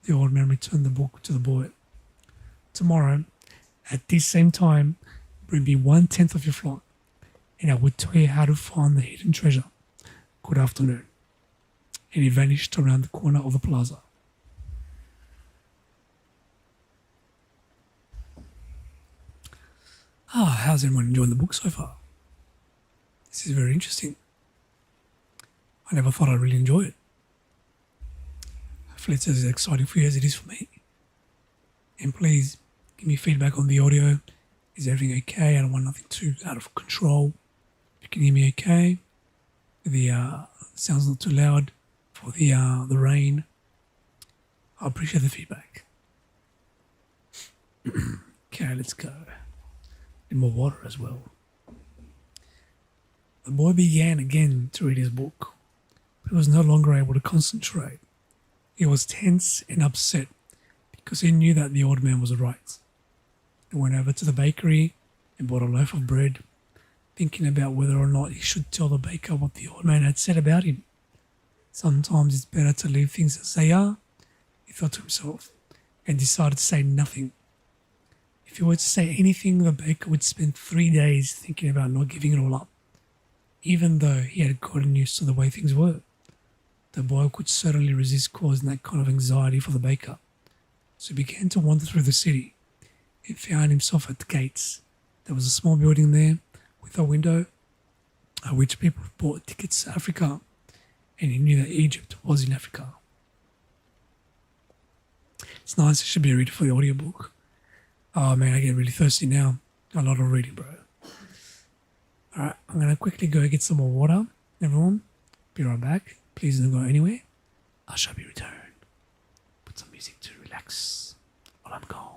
The old man returned the book to the boy. Tomorrow, at this same time, Bring me 1/10 of your flock, and I will tell you how to find the hidden treasure. Good afternoon. And he vanished around the corner of the plaza. How's everyone enjoying the book so far? This is very interesting. I never thought I'd really enjoy it. Hopefully it's as exciting for you as it is for me. And please give me feedback on the audio. Is everything okay? I don't want nothing too out of control. If you can hear me okay. The sound's not too loud for the rain. I appreciate the feedback. Okay, let's go. Need more water as well. The boy began again to read his book, but he was no longer able to concentrate. He was tense and upset because he knew that the old man was right. He went over to the bakery and bought a loaf of bread, thinking about whether or not he should tell the baker what the old man had said about him. Sometimes it's better to leave things as they are, he thought to himself, and decided to say nothing. If he were to say anything, the baker would spend 3 days thinking about not giving it all up, even though he had gotten used to the way things were. The boy could certainly resist causing that kind of anxiety for the baker, so he began to wander through the city. He found himself at the gates. There was a small building there with a window at which people bought tickets to Africa, and he knew that Egypt was in Africa. It's nice. It should be a reader for the audiobook. Oh man, I get really thirsty now. A lot of reading, bro. Alright, I'm going to quickly go get some more water. Everyone, be right back. Please don't go anywhere. I shall be returned. Put some music to relax while I'm gone.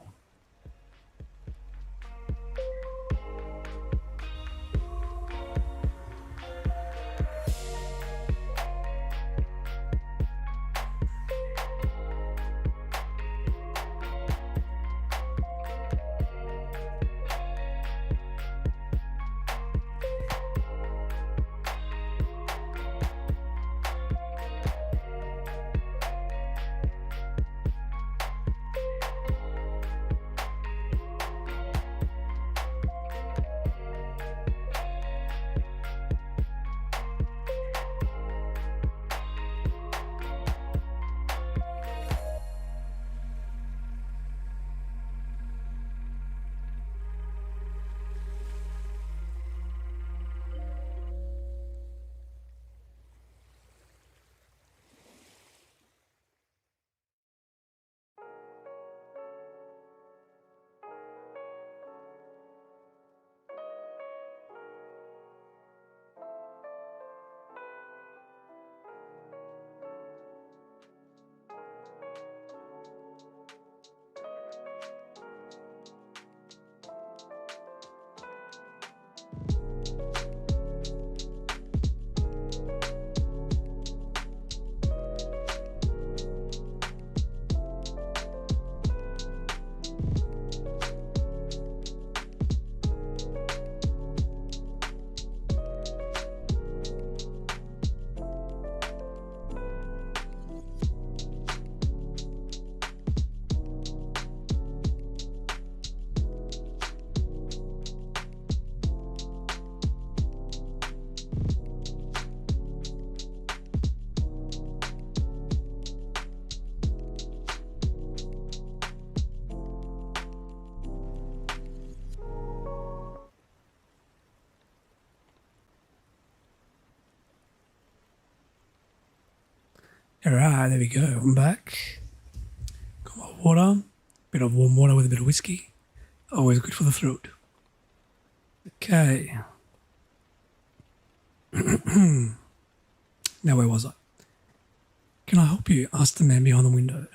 Alright, there we go. I'm back. Got my water. Bit of warm water with a bit of whiskey. Always good for the throat. Okay. Now where was I? Can I help you? Asked the man behind the window.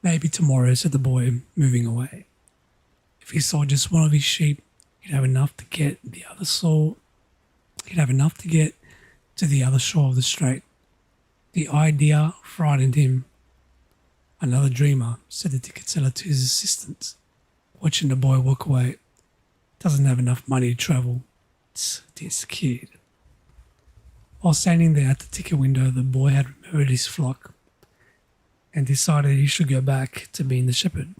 Maybe tomorrow, said the boy, moving away. If he saw just one of his sheep, he'd have enough to get the other shore. He'd have enough to get to the other shore of the strait. The idea frightened him. Another dreamer, said the ticket seller to his assistant, watching the boy walk away. Doesn't have enough money to travel. It's this kid. While standing there at the ticket window, the boy had remembered his flock and decided he should go back to being the shepherd.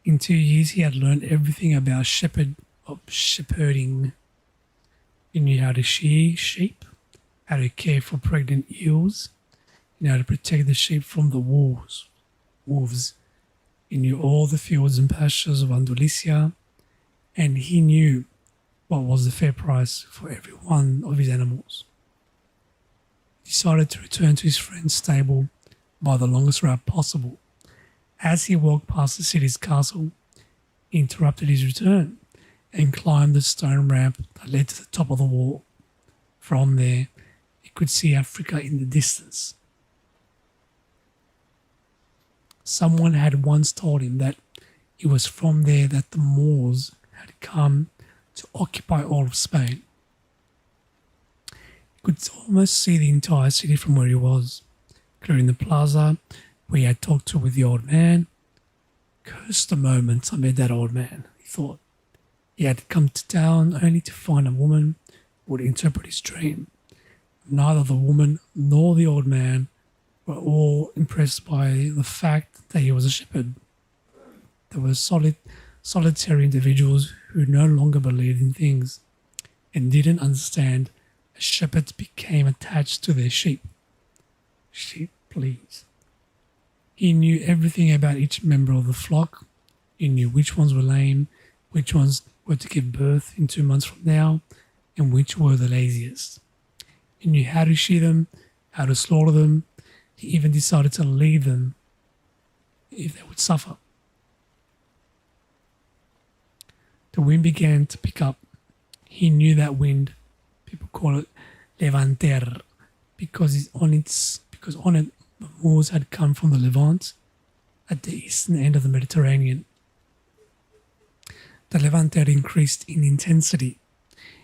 In 2 years, he had learned everything about shepherding. He knew how to shear sheep, how to care for pregnant eels, and how to protect the sheep from the wolves. He knew all the fields and pastures of Andalusia, and he knew what was the fair price for every one of his animals. He decided to return to his friend's stable by the longest route possible. As he walked past the city's castle, he interrupted his return and climbed the stone ramp that led to the top of the wall. From there, he could see Africa in the distance. Someone had once told him that it was from there that the Moors had come to occupy all of Spain. He could almost see the entire city from where he was, including the plaza where he had talked to with the old man. Curse the moment I met that old man, he thought. He had come to town only to find a woman who would interpret his dream. Neither the woman nor the old man were all impressed by the fact that he was a shepherd. They were solitary individuals who no longer believed in things and didn't understand as shepherds became attached to their sheep. Sheep, please. He knew everything about each member of the flock. He knew which ones were lame, which ones were to give birth in 2 months from now, and which were the laziest. He knew how to shear them, how to slaughter them. He even decided to leave them if they would suffer. The wind began to pick up. He knew that wind. People call it levanter because on it the Moors had come from the Levant at the eastern end of the Mediterranean. The levanter increased in intensity.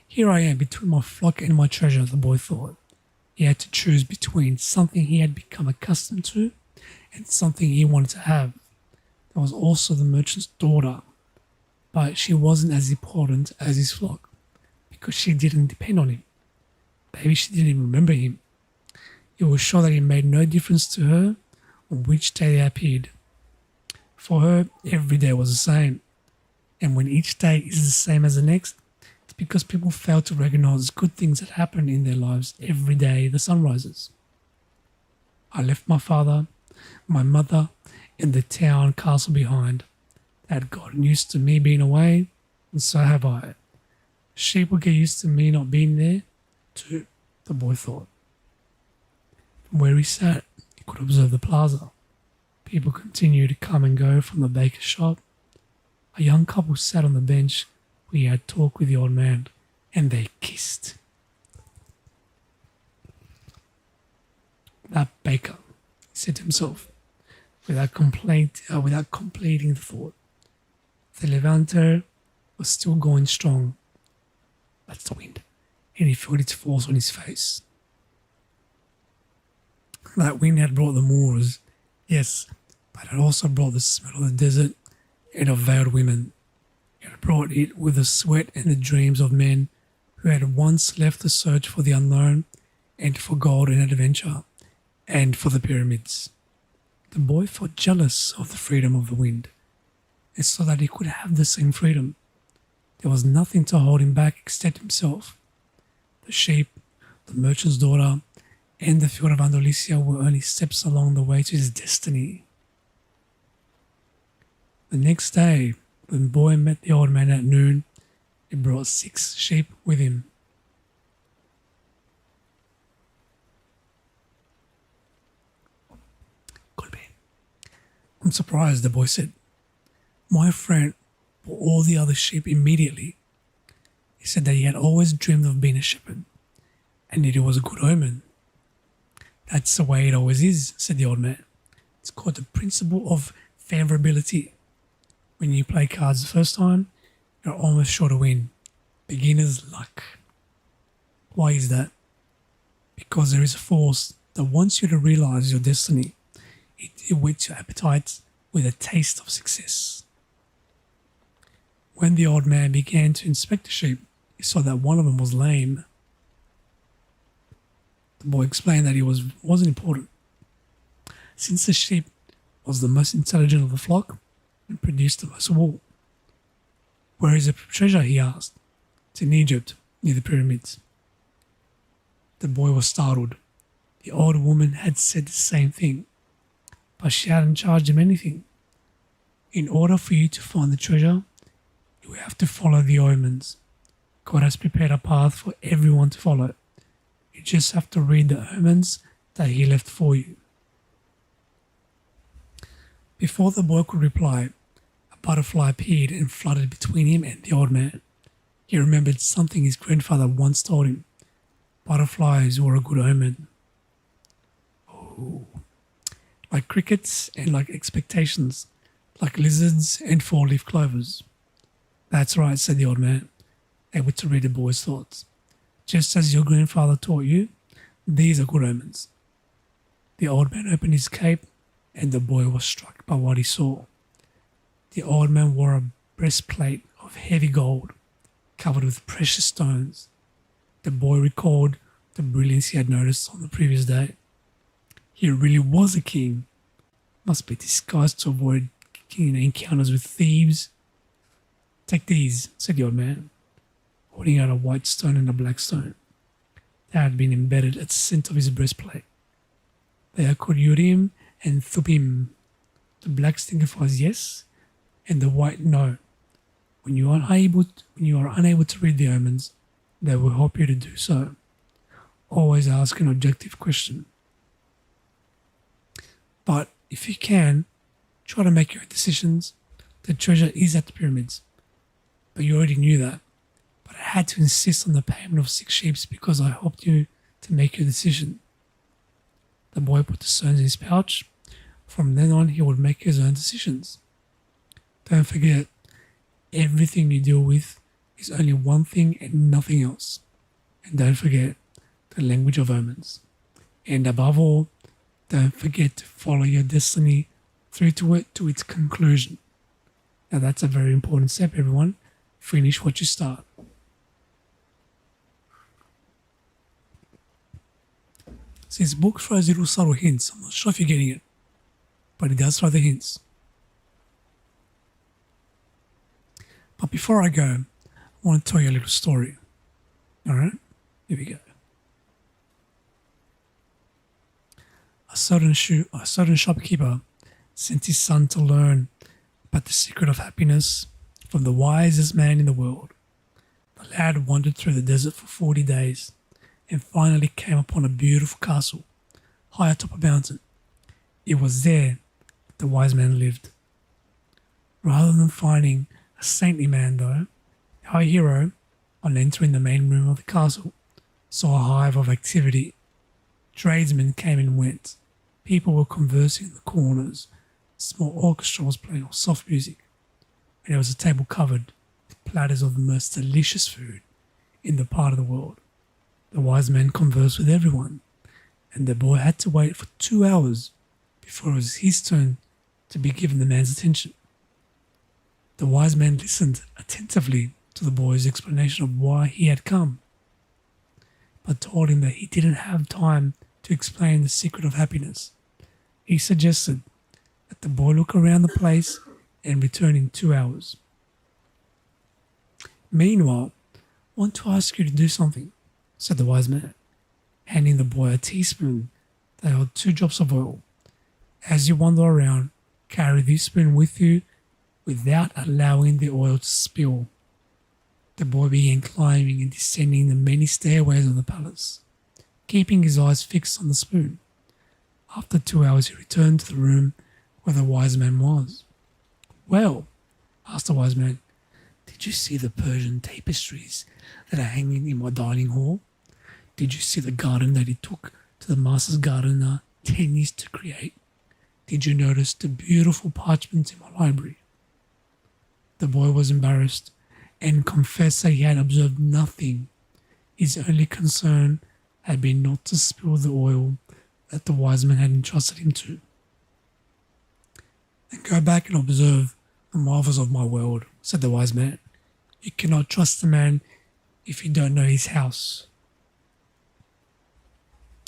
Here I am between my flock and my treasure, the boy thought. He had to choose between something he had become accustomed to and something he wanted to have. There was also the merchant's daughter, but she wasn't as important as his flock because she didn't depend on him. Maybe she didn't even remember him. It was sure that it made no difference to her on which day they appeared. For her, every day was the same. And when each day is the same as the next, it's because people fail to recognize good things that happen in their lives every day the sun rises. I left my father, my mother, and the town castle behind. They had gotten used to me being away, and so have I. Sheep will get used to me not being there, too, the boy thought. From where he sat, he could observe the plaza. People continued to come and go from the baker's shop. A young couple sat on the bench where he had talked with the old man, and they kissed. That baker, he said to himself, without completing the thought. The levanter was still going strong. That's the wind, and he felt its force on his face. That wind had brought the Moors, yes, but it also brought the smell of the desert and of veiled women. It had brought it with the sweat and the dreams of men who had once left the search for the unknown and for gold and adventure and for the pyramids. The boy felt jealous of the freedom of the wind, and so that he could have the same freedom. There was nothing to hold him back except himself. The sheep, the merchant's daughter, and the field of Andalusia were only steps along the way to his destiny. The next day, when the boy met the old man at noon, he brought 6 sheep with him. Could be. I'm surprised, the boy said. My friend bought all the other sheep immediately. He said that he had always dreamed of being a shepherd, and that it was a good omen. That's the way it always is, said the old man. It's called the principle of favorability. When you play cards the first time, you're almost sure to win. Beginner's luck. Why is that? Because there is a force that wants you to realize your destiny. It whets your appetite with a taste of success. When the old man began to inspect the sheep, he saw that one of them was lame. The boy explained that it wasn't important. Since the sheep was the most intelligent of the flock, and produced the most wool. Where is the treasure? He asked. It's in Egypt, near the pyramids. The boy was startled. The old woman had said the same thing, but she hadn't charged him anything. In order for you to find the treasure, you have to follow the omens. God has prepared a path for everyone to follow. You just have to read the omens that He left for you. Before the boy could reply, a butterfly appeared and fluttered between him and the old man. He remembered something his grandfather once told him. Butterflies were a good omen. Oh. Like crickets and like expectations, like lizards and four-leaf clovers. That's right, said the old man, able to read the boy's thoughts. Just as your grandfather taught you, these are good omens. The old man opened his cape, and the boy was struck by what he saw. The old man wore a breastplate of heavy gold, covered with precious stones. The boy recalled the brilliance he had noticed on the previous day. He really was a king. Must be disguised to avoid encounters with thieves. Take these, said the old man, holding out a white stone and a black stone. They had been embedded at the center of his breastplate. They are called Urim and Thummim. The black signifies yes, and the white no. When you are unable to read the omens, they will help you to do so. Always ask an objective question. But if you can, try to make your own decisions. The treasure is at the pyramids. But you already knew that. But I had to insist on the payment of 6 sheep because I helped you to make your decision. The boy put the stones in his pouch. From then on, he would make his own decisions. Don't forget, everything you deal with is only one thing and nothing else. And don't forget the language of omens. And above all, don't forget to follow your destiny through to it to its conclusion. Now that's a very important step, everyone. Finish what you start. So this book throws little subtle hints. I'm not sure if you're getting it, but it does throw the hints. But before I go, I want to tell you a little story. Alright? Here we go. A certain shopkeeper sent his son to learn about the secret of happiness from the wisest man in the world. The lad wandered through the desert for 40 days and finally came upon a beautiful castle high atop a mountain. It was there that the wise man lived. Rather than finding a saintly man, though, our hero, on entering the main room of the castle, saw a hive of activity. Tradesmen came and went. People were conversing in the corners. A small orchestra was playing soft music. And there was a table covered with platters of the most delicious food in the part of the world. The wise man conversed with everyone, and the boy had to wait for 2 hours before it was his turn to be given the man's attention. The wise man listened attentively to the boy's explanation of why he had come, but told him that he didn't have time to explain the secret of happiness. He suggested that the boy look around the place and return in 2 hours. Meanwhile, I want to ask you to do something, said the wise man, handing the boy a teaspoon that held 2 drops of oil. As you wander around, carry this spoon with you without allowing the oil to spill. The boy began climbing and descending the many stairways of the palace, keeping his eyes fixed on the spoon. After 2 hours, he returned to the room where the wise man was. Well, asked the wise man, did you see the Persian tapestries that are hanging in my dining hall? Did you see the garden that it took to the master's gardener 10 years to create? Did you notice the beautiful parchments in my library? The boy was embarrassed and confessed that he had observed nothing. His only concern had been not to spill the oil that the wise man had entrusted him to. Then go back and observe the marvels of my world, said the wise man. You cannot trust a man if you don't know his house.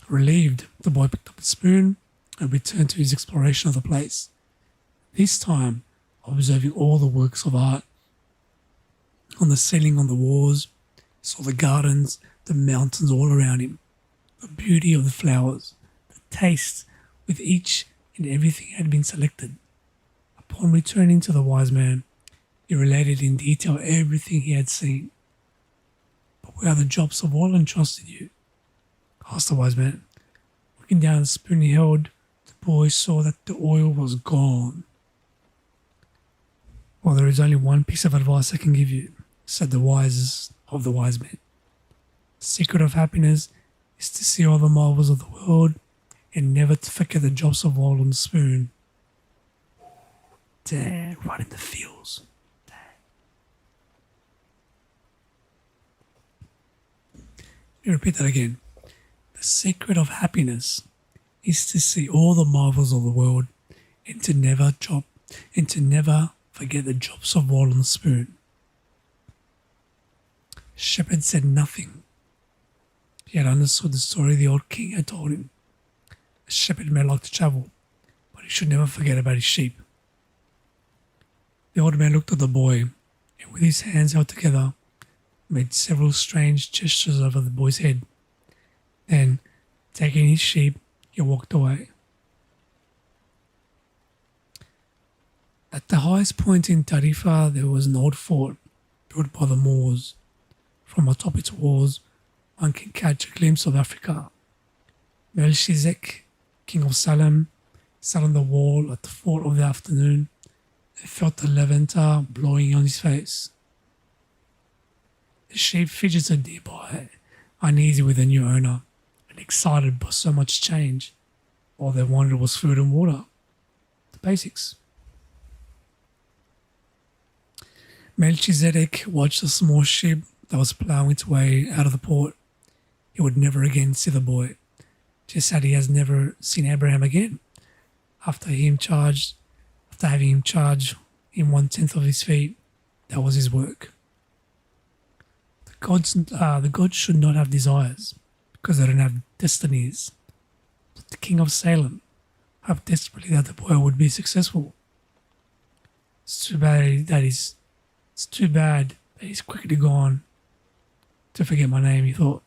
Relieved, the boy picked up a spoon and returned to his exploration of the place. This time, observing all the works of art on the ceiling, on the walls. He saw the gardens, the mountains all around him, the beauty of the flowers, the taste with each and everything had been selected. Upon returning to the wise man, he related in detail everything he had seen. "But where are the drops of oil entrusted you?" asked the wise man. Looking down the spoon he held, the boy saw that the oil was gone. "Well, there is only one piece of advice I can give you," said the wisest of the wise men. "The secret of happiness is to see all the marvels of the world and never to forget the drops of oil on the spoon." Damn, right in the feels. Damn. Let me repeat that again. The secret of happiness is to see all the marvels of the world and to never forget the drops of oil on the spoon. Shepherd said nothing. He had understood the story the old king had told him. A shepherd may like to travel, but he should never forget about his sheep. The old man looked at the boy and with his hands held together, made several strange gestures over the boy's head. Then, taking his sheep, he walked away. At the highest point in Tarifa, there was an old fort built by the Moors. From atop its walls, one can catch a glimpse of Africa. Melchizedek, king of Salem, sat on the wall at the fort of the afternoon and felt the lavender blowing on his face. The sheep fidgeted nearby, uneasy with the new owner and excited by so much change. All they wanted was food and water, the basics. Melchizedek watched a small ship that was ploughing its way out of the port. He would never again see the boy, just as he has never seen Abraham again. After having him charge in 1/10 of his feet, that was his work. The gods should not have desires, because they don't have destinies. But the king of Salem hoped desperately that the boy would be successful. It's too bad that he's quickly gone to forget my name, he thought.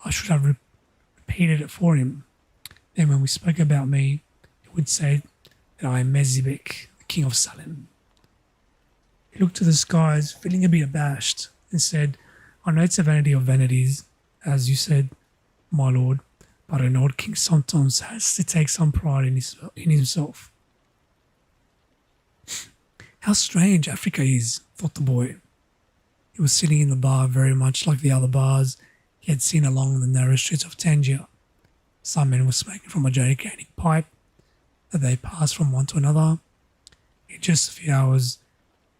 I should have repeated it for him. Then when we spoke about me, he would say that I am Melchizedek, the king of Salem. He looked to the skies, feeling a bit abashed, and said, I know it's a vanity of vanities, as you said, my lord, but an old king sometimes has to take some pride in himself. How strange Africa is, thought the boy. He was sitting in the bar very much like the other bars he had seen along the narrow streets of Tangier. Some men were smoking from a gigantic pipe that they passed from one to another. In just a few hours,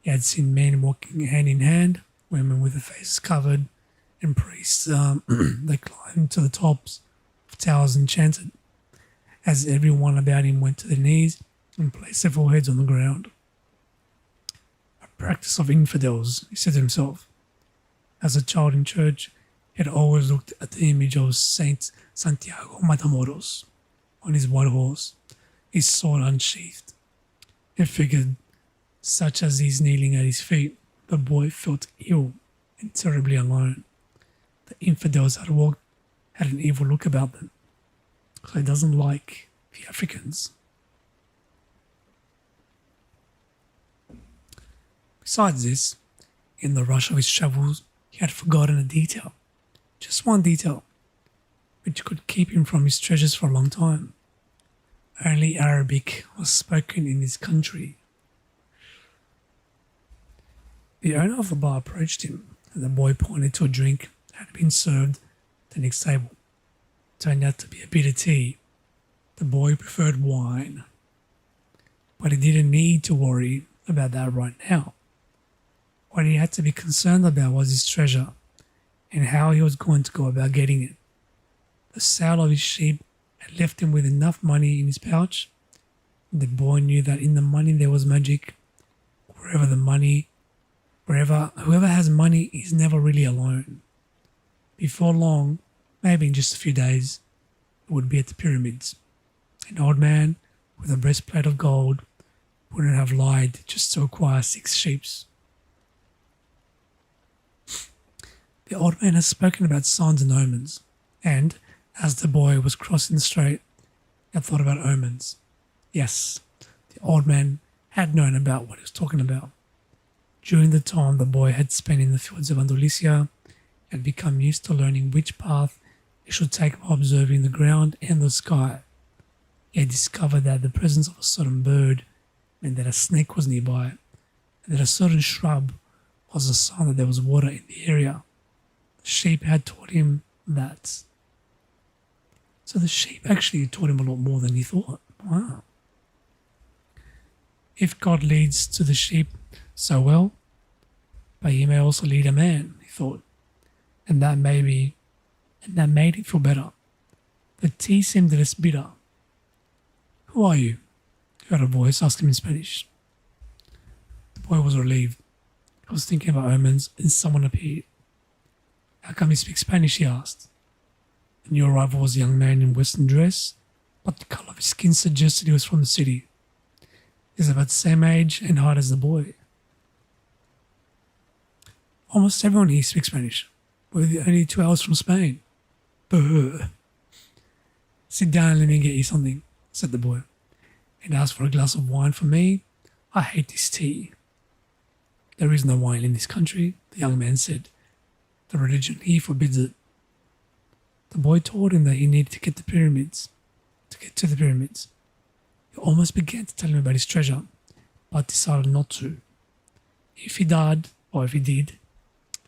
he had seen men walking hand in hand, women with their faces covered, and priests, they climbed to the tops of towers and chanted, as everyone about him went to their knees and placed their foreheads on the ground. A practice of infidels, he said to himself. As a child in church, he had always looked at the image of Saint Santiago Matamoros on his white horse, his sword unsheathed, and figured, such as these kneeling at his feet, the boy felt ill and terribly alone. The infidels had an evil look about them, so he doesn't like the Africans. Besides this, in the rush of his travels, he had forgotten a detail, just one detail, which could keep him from his treasures for a long time. Only Arabic was spoken in his country. The owner of the bar approached him, and the boy pointed to a drink that had been served at the next table. It turned out to be a bitter tea. The boy preferred wine, but he didn't need to worry about that right now. What he had to be concerned about was his treasure and how he was going to go about getting it. The sale of his sheep had left him with enough money in his pouch. The boy knew that in the money there was magic. Whoever has money is never really alone. Before long, maybe in just a few days, it would be at the pyramids. An old man with a breastplate of gold wouldn't have lied just to acquire 6 sheep. The old man has spoken about signs and omens, and, as the boy was crossing the strait, had thought about omens. Yes, the old man had known about what he was talking about. During the time the boy had spent in the fields of Andalusia, he had become used to learning which path he should take by observing the ground and the sky. He had discovered that the presence of a certain bird meant that a snake was nearby, and that a certain shrub was a sign that there was water in the area. The sheep had taught him that. So the sheep actually taught him a lot more than he thought. Wow. If God leads to the sheep so well, but he may also lead a man, he thought. And that made him feel better. The tea seemed less bitter. Who are you? He heard a voice ask him in Spanish. The boy was relieved. He was thinking about omens and someone appeared. How come you speak Spanish? He asked. The new arrival was a young man in Western dress, but the colour of his skin suggested he was from the city. He was about the same age and height as the boy. Almost everyone here speaks Spanish. We're only 2 hours from Spain. Buh. Sit down and let me get you something, said the boy, and asked for a glass of wine for me. I hate this tea. There is no wine in this country, the young man said. The religion here forbids it. The boy told him that he needed to get to the pyramids. He almost began to tell him about his treasure, but decided not to. If he died, or if he did,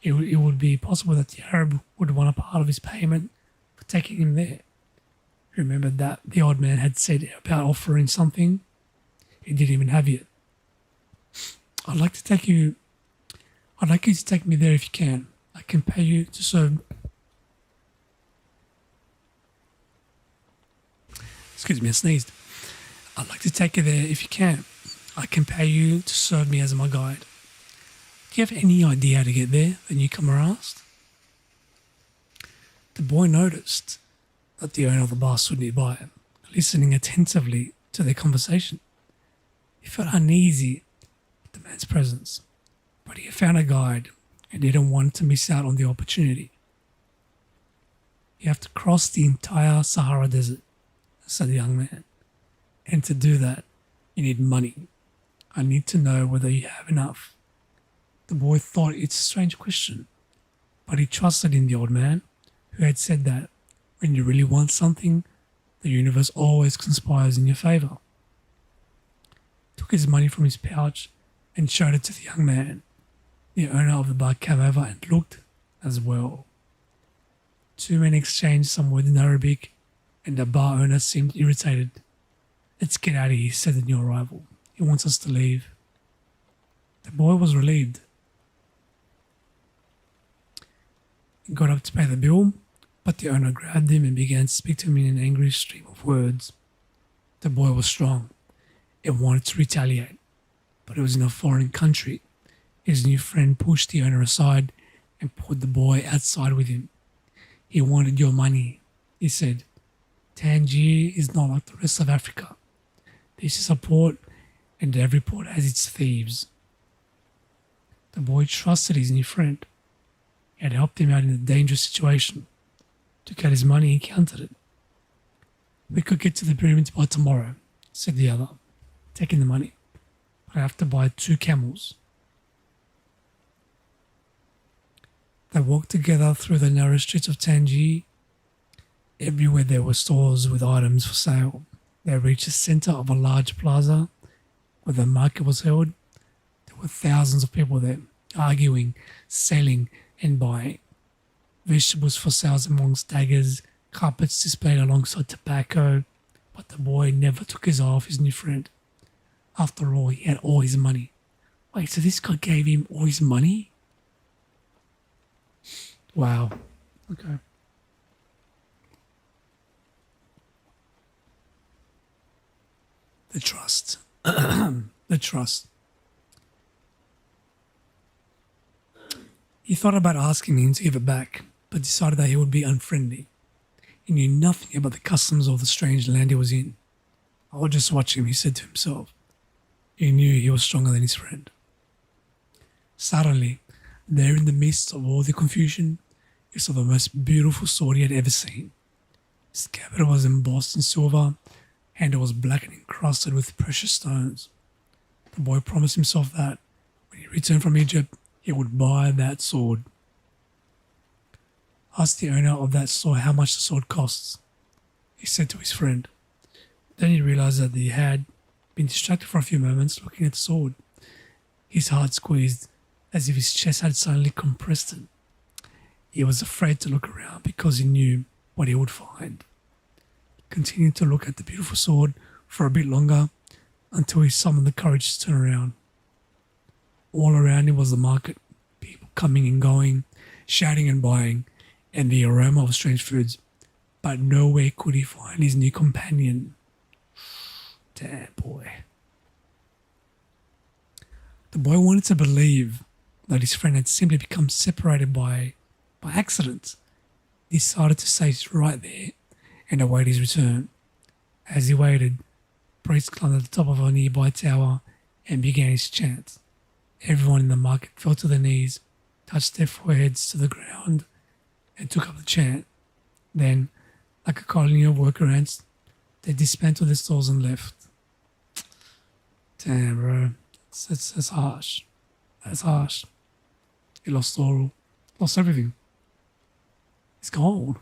it would be possible that the Arab would want a part of his payment for taking him there. He remembered that the old man had said about offering something he didn't even have yet. I'd like you to take me there if you can. I can pay you to serve. Excuse me, I sneezed. I'd like to take you there if you can. I can pay you to serve me as my guide. Do you have any idea how to get there? The newcomer asked. The boy noticed that the owner of the bar stood nearby, listening attentively to their conversation. He felt uneasy at the man's presence, but he had found a guide and didn't want to miss out on the opportunity. You have to cross the entire Sahara Desert, said the young man. And to do that, you need money. I need to know whether you have enough. The boy thought it's a strange question, but he trusted in the old man, who had said that when you really want something, the universe always conspires in your favour. He took his money from his pouch and showed it to the young man. The owner of the bar came over and looked as well. Two men exchanged some words in Arabic, and the bar owner seemed irritated. Let's get out of here, said the new arrival. He wants us to leave. The boy was relieved. He got up to pay the bill, but the owner grabbed him and began to speak to him in an angry stream of words. The boy was strong and wanted to retaliate, but it was in a foreign country. His new friend pushed the owner aside and pulled the boy outside with him. He wanted your money, he said. Tangier is not like the rest of Africa. This is a port, and every port has its thieves. The boy trusted his new friend. He had helped him out in a dangerous situation. To get his money, he counted it. We could get to the pyramids by tomorrow, said the other, taking the money. But I have to buy 2 camels. They walked together through the narrow streets of Tangier. Everywhere there were stores with items for sale. They reached the centre of a large plaza where the market was held. There were thousands of people there, arguing, selling and buying. Vegetables for sale amongst daggers, carpets displayed alongside tobacco, but the boy never took his eye off his new friend. After all, he had all his money. Wait, so this guy gave him all his money? Wow. Okay. The trust. The trust. He thought about asking him to give it back, but decided that he would be unfriendly. He knew nothing about the customs of the strange land he was in. I'll just watch him, he said to himself. He knew he was stronger than his friend. Suddenly, there in the midst of all the confusion, he saw the most beautiful sword he had ever seen. The scabbard was embossed in silver, and it was black and encrusted with precious stones. The boy promised himself that when he returned from Egypt, he would buy that sword. Ask the owner of that sword how much the sword costs, he said to his friend. Then he realized that he had been distracted for a few moments looking at the sword. His heart squeezed as if his chest had suddenly compressed it. He was afraid to look around because he knew what he would find. He continued to look at the beautiful sword for a bit longer until he summoned the courage to turn around. All around him was the market, people coming and going, shouting and buying, and the aroma of strange foods, but nowhere could he find his new companion. Damn, boy. The boy wanted to believe that his friend had simply become separated by accident. He decided to stay right there and await his return. As he waited, priest climbed at the top of a nearby tower and began his chant. Everyone in the market fell to their knees, touched their foreheads to the ground, and took up the chant. Then, like a colony of worker ants, they dismantled their stalls and left. Damn, bro. That's harsh. That's harsh. He lost everything. He's gone.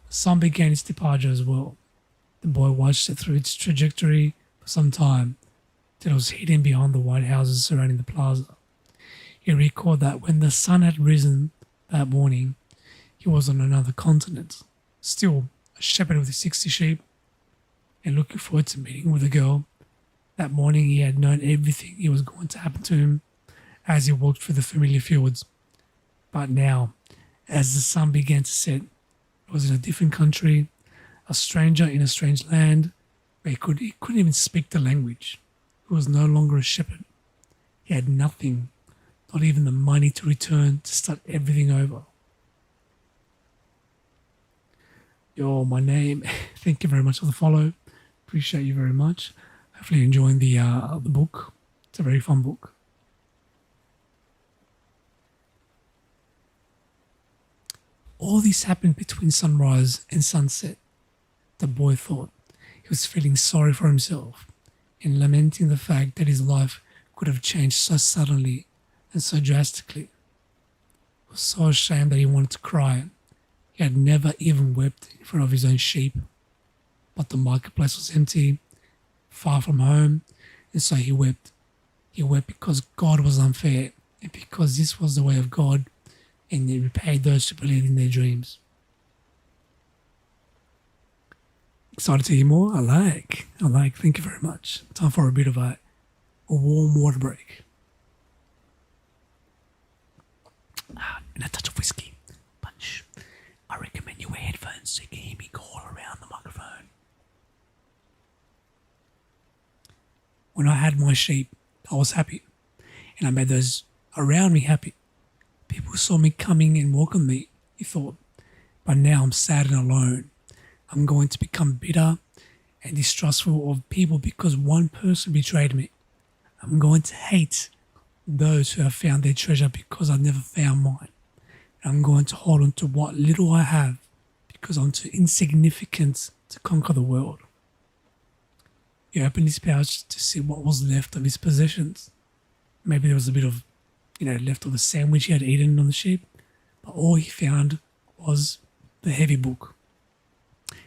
The sun began its departure as well. The boy watched it through its trajectory for some time, till it was hidden behind the white houses surrounding the plaza. He recalled that when the sun had risen that morning, he was on another continent, still a shepherd with his 60 sheep, and looking forward to meeting with the girl. That morning he had known everything that was going to happen to him as he walked through the familiar fields. But now, as the sun began to set, he was in a different country, a stranger in a strange land, where he couldn't even speak the language. He was no longer a shepherd. He had nothing, not even the money to return to start everything over. Yo, my name. Thank you very much for the follow. Appreciate you very much. Hopefully you're enjoying the book. It's a very fun book. All this happened between sunrise and sunset. The boy thought. He was feeling sorry for himself and lamenting the fact that his life could have changed so suddenly and so drastically. He was so ashamed that he wanted to cry. He had never even wept in front of his own sheep. But the marketplace was empty, far from home, and so he wept. He wept because God was unfair, and because this was the way of God, and he repaid those who believed in their dreams. Excited to hear more? I like. Thank you very much. Time for a bit of a warm water break. And a touch of whiskey. Punch. I recommend you wear headphones so you can hear me go all around the microphone. When I had my sheep, I was happy, and I made those around me happy. People saw me coming and welcomed me, he thought. But now I'm sad and alone. I'm going to become bitter and distrustful of people because one person betrayed me. I'm going to hate those who have found their treasure because I've never found mine. I'm going to hold on to what little I have because I'm too insignificant to conquer the world. He opened his pouch to see what was left of his possessions. Maybe there was a bit of, left of the sandwich he had eaten on the sheep, but all he found was the heavy book,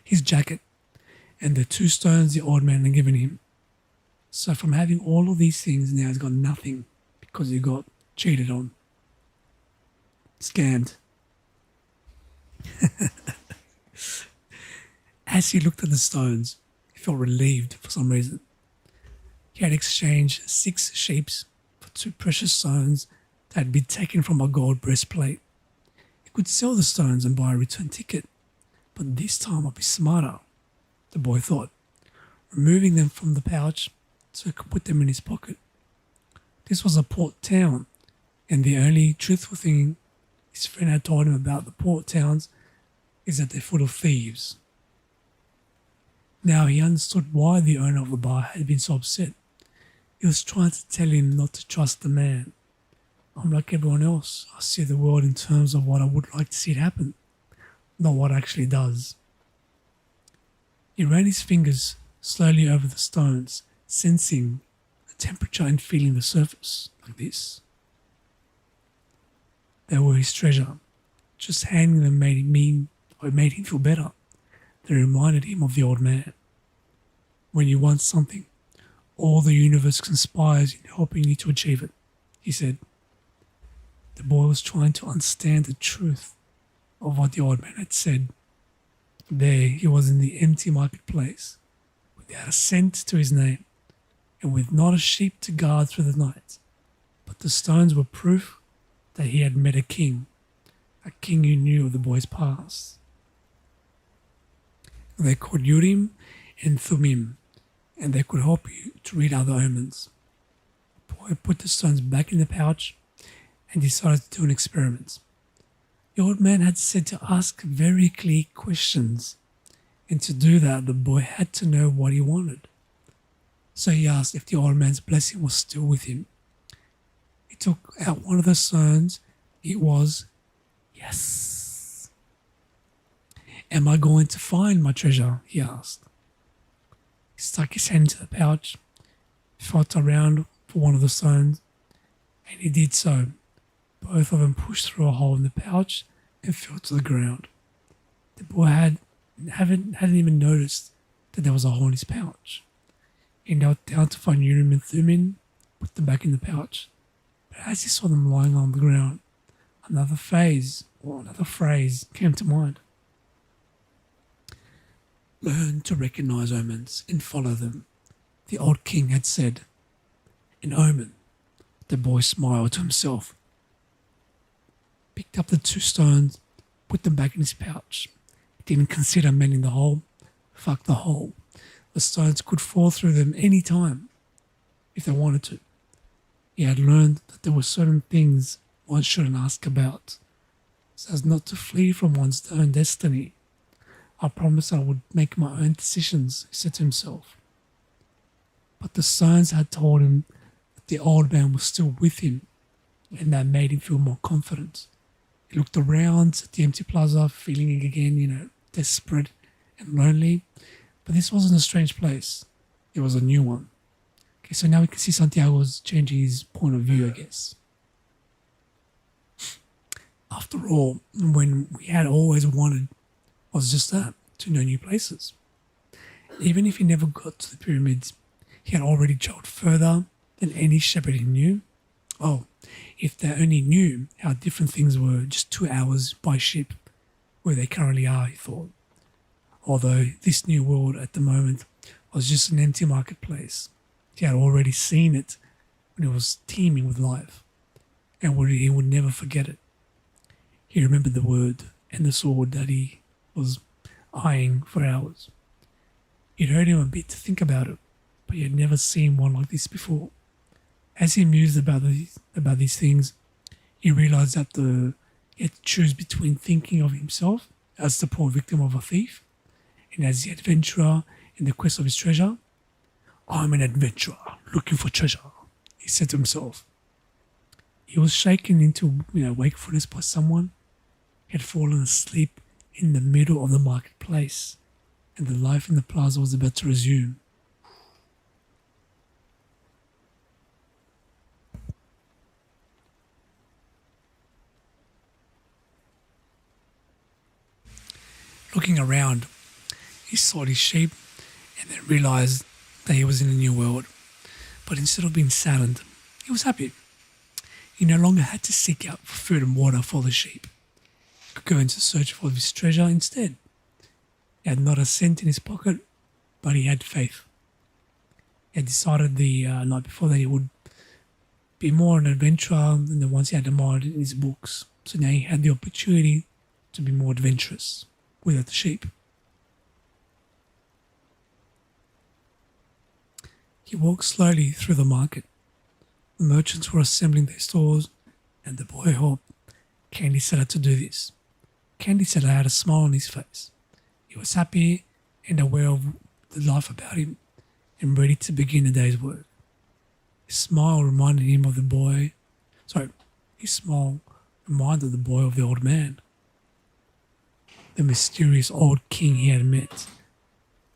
his jacket, and the 2 stones the old man had given him. So from having all of these things, now he's got nothing because he got cheated on. Scammed. As he looked at the stones, he felt relieved for some reason. He had exchanged 6 sheep for 2 precious stones that had been taken from a gold breastplate. He could sell the stones and buy a return ticket, but this time I'll be smarter, the boy thought, removing them from the pouch so he could put them in his pocket. This was a port town, and the only truthful thing his friend had told him about the port towns is that they're full of thieves. Now he understood why the owner of the bar had been so upset. He was trying to tell him not to trust the man. I'm like everyone else. I see the world in terms of what I would like to see it happen, not what actually does. He ran his fingers slowly over the stones, sensing the temperature and feeling the surface, like this. They were his treasure. Just handling them made him feel better. They reminded him of the old man. When you want something, all the universe conspires in helping you to achieve it, he said. The boy was trying to understand the truth of what the old man had said. There he was in the empty marketplace, without a cent to his name, and with not a sheep to guard through the night. But the stones were proof that he had met a king who knew of the boy's past. They're called Urim and Thummim, and they could help you to read other omens. The boy put the stones back in the pouch and decided to do an experiment. The old man had said to ask very clear questions, and to do that the boy had to know what he wanted. So he asked if the old man's blessing was still with him. He took out one of the stones. It was yes. Am I going to find my treasure? He asked. He stuck his hand into the pouch, felt around for one of the stones, and he did so. Both of them pushed through a hole in the pouch and fell to the ground. The boy hadn't even noticed that there was a hole in his pouch. He knelt down to find Urim and Thummim, put them back in the pouch. But as he saw them lying on the ground, another phrase came to mind. Learn to recognize omens and follow them, the old king had said. An omen. The boy smiled to himself, picked up the two stones, put them back in his pouch. He didn't consider mending the hole. Fuck the hole. The stones could fall through them any time, if they wanted to. He had learned that there were certain things one shouldn't ask about, so as not to flee from one's own destiny. I promised I would make my own decisions, he said to himself. But the stones had told him that the old man was still with him, and that made him feel more confident. He looked around at the empty plaza, feeling again, desperate and lonely. But this wasn't a strange place. It was a new one. Okay, so now we can see Santiago's changing his point of view, I guess. After all, when we had always wanted was just that, to know new places. Even if he never got to the pyramids, he had already travelled further than any shepherd he knew. Oh, if they only knew how different things were just 2 hours by ship where they currently are, he thought. Although this new world at the moment was just an empty marketplace, he had already seen it when it was teeming with life, and he would never forget it. He remembered the word and the sword that he was eyeing for hours. It hurt him a bit to think about it, but he had never seen one like this before. As he mused about these things, he realized that he had to choose between thinking of himself as the poor victim of a thief and as the adventurer in the quest of his treasure. I'm an adventurer looking for treasure, he said to himself. He was shaken into wakefulness by someone. He had fallen asleep in the middle of the marketplace, and the life in the plaza was about to resume. Looking around, he saw his sheep and then realized that he was in a new world. But instead of being saddened, he was happy. He no longer had to seek out for food and water for the sheep. He could go into search for his treasure instead. He had not a cent in his pocket, but he had faith. He had decided the night before that he would be more an adventurer than the ones he had admired in his books. So now he had the opportunity to be more adventurous without the sheep. He walked slowly through the market. The merchants were assembling their stores, and the boy helped Candy Seller to do this. Candy Seller had a smile on his face. He was happy and aware of the life about him and ready to begin the day's work. His smile reminded him of the boy. His smile reminded the boy of the old man, the mysterious old king he had met.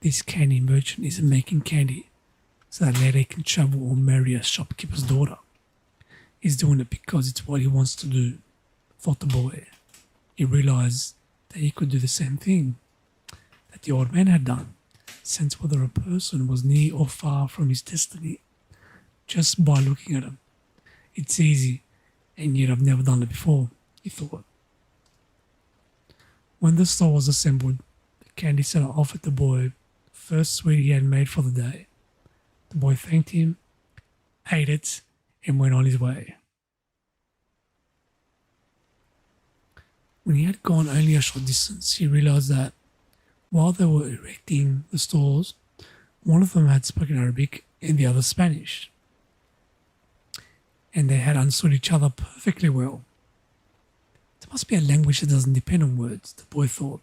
This candy merchant isn't making candy so that later he can travel or marry a shopkeeper's daughter. He's doing it because it's what he wants to do, thought the boy. He realized that he could do the same thing that the old man had done, sense whether a person was near or far from his destiny, just by looking at him. It's easy, and yet I've never done it before, he thought. When the store was assembled, the candy seller offered the boy the first sweet he had made for the day. The boy thanked him, ate it, and went on his way. When he had gone only a short distance, he realized that while they were erecting the stores, one of them had spoken Arabic and the other Spanish, and they had understood each other perfectly well. There must be a language that doesn't depend on words, the boy thought.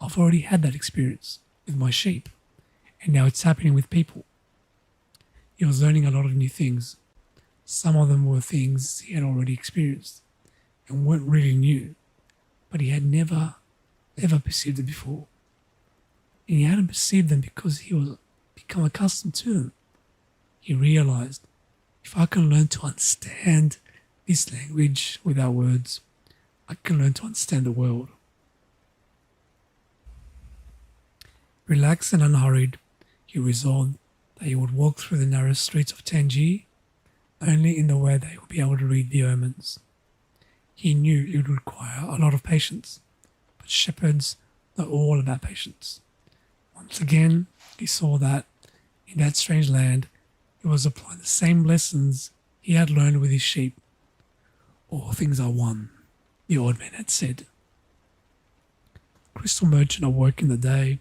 I've already had that experience with my sheep, and now it's happening with people. He was learning a lot of new things. Some of them were things he had already experienced and weren't really new, but he had never, ever perceived it before. And he hadn't perceived them because he was become accustomed to them. He realized, if I can learn to understand this language without words, I can learn to understand the world. Relaxed and unhurried, he resolved that he would walk through the narrow streets of Tangier only in the way that he would be able to read the omens. He knew it would require a lot of patience, but shepherds know all about patience. Once again, he saw that in that strange land, he was applying the same lessons he had learned with his sheep. All things are one, the old man had said. Crystal merchant awoke in the day,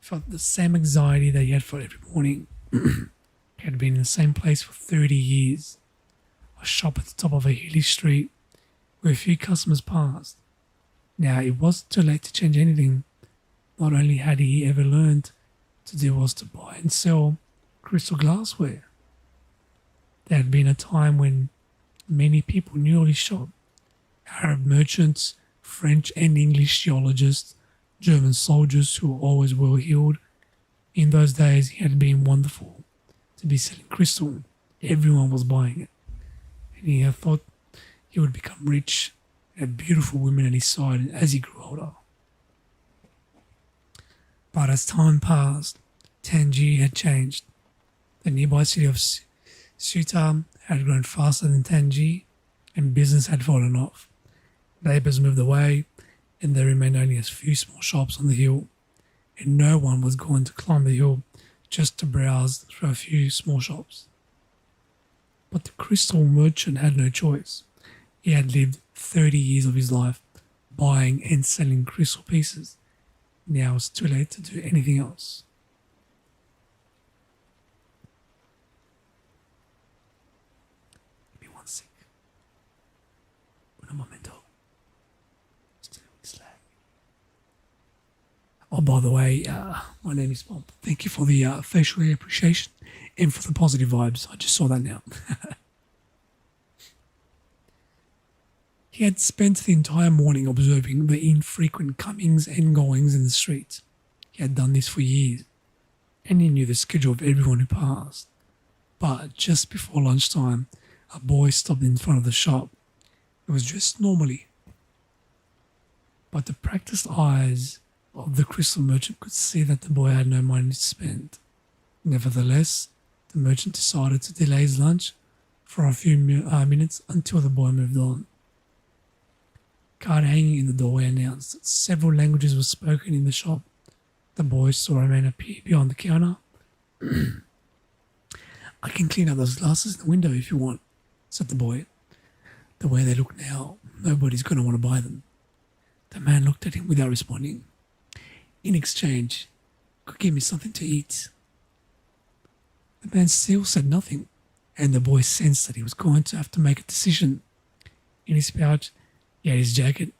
felt the same anxiety that he had felt every morning. He had been in the same place for 30 years, a shop at the top of a hilly street where a few customers passed. Now, it wasn't too late to change anything. Not only had he ever learned to do was to buy and sell crystal glassware. There had been a time when many people knew of his shop. Arab merchants, French and English geologists, German soldiers who were always well-heeled. In those days, he had been wonderful to be selling crystal. Everyone was buying it. And he had thought he would become rich and have beautiful women at his side as he grew older. But as time passed, Tangier had changed. The nearby city of Ceuta had grown faster than Tangier, and business had fallen off. Neighbours moved away, and there remained only a few small shops on the hill, and no one was going to climb the hill just to browse through a few small shops. But the crystal merchant had no choice. He had lived 30 years of his life buying and selling crystal pieces. Now it's too late to do anything else. Give me one sec. Un momento. Still slag. Oh, by the way, my name is Bob. Thank you for the facial hair appreciation and for the positive vibes. I just saw that now. He had spent the entire morning observing the infrequent comings and goings in the street. He had done this for years, and he knew the schedule of everyone who passed. But just before lunchtime, a boy stopped in front of the shop. He was dressed normally, but the practiced eyes of the crystal merchant could see that the boy had no money to spend. Nevertheless, the merchant decided to delay his lunch for a few minutes until the boy moved on. A card hanging in the doorway announced that several languages were spoken in the shop. The boy saw a man appear behind the counter. I can clean up those glasses in the window if you want, said the boy. The way they look now, nobody's going to want to buy them. The man looked at him without responding. In exchange, could give me something to eat. The man still said nothing, and the boy sensed that he was going to have to make a decision. In his pouch, he had his jacket.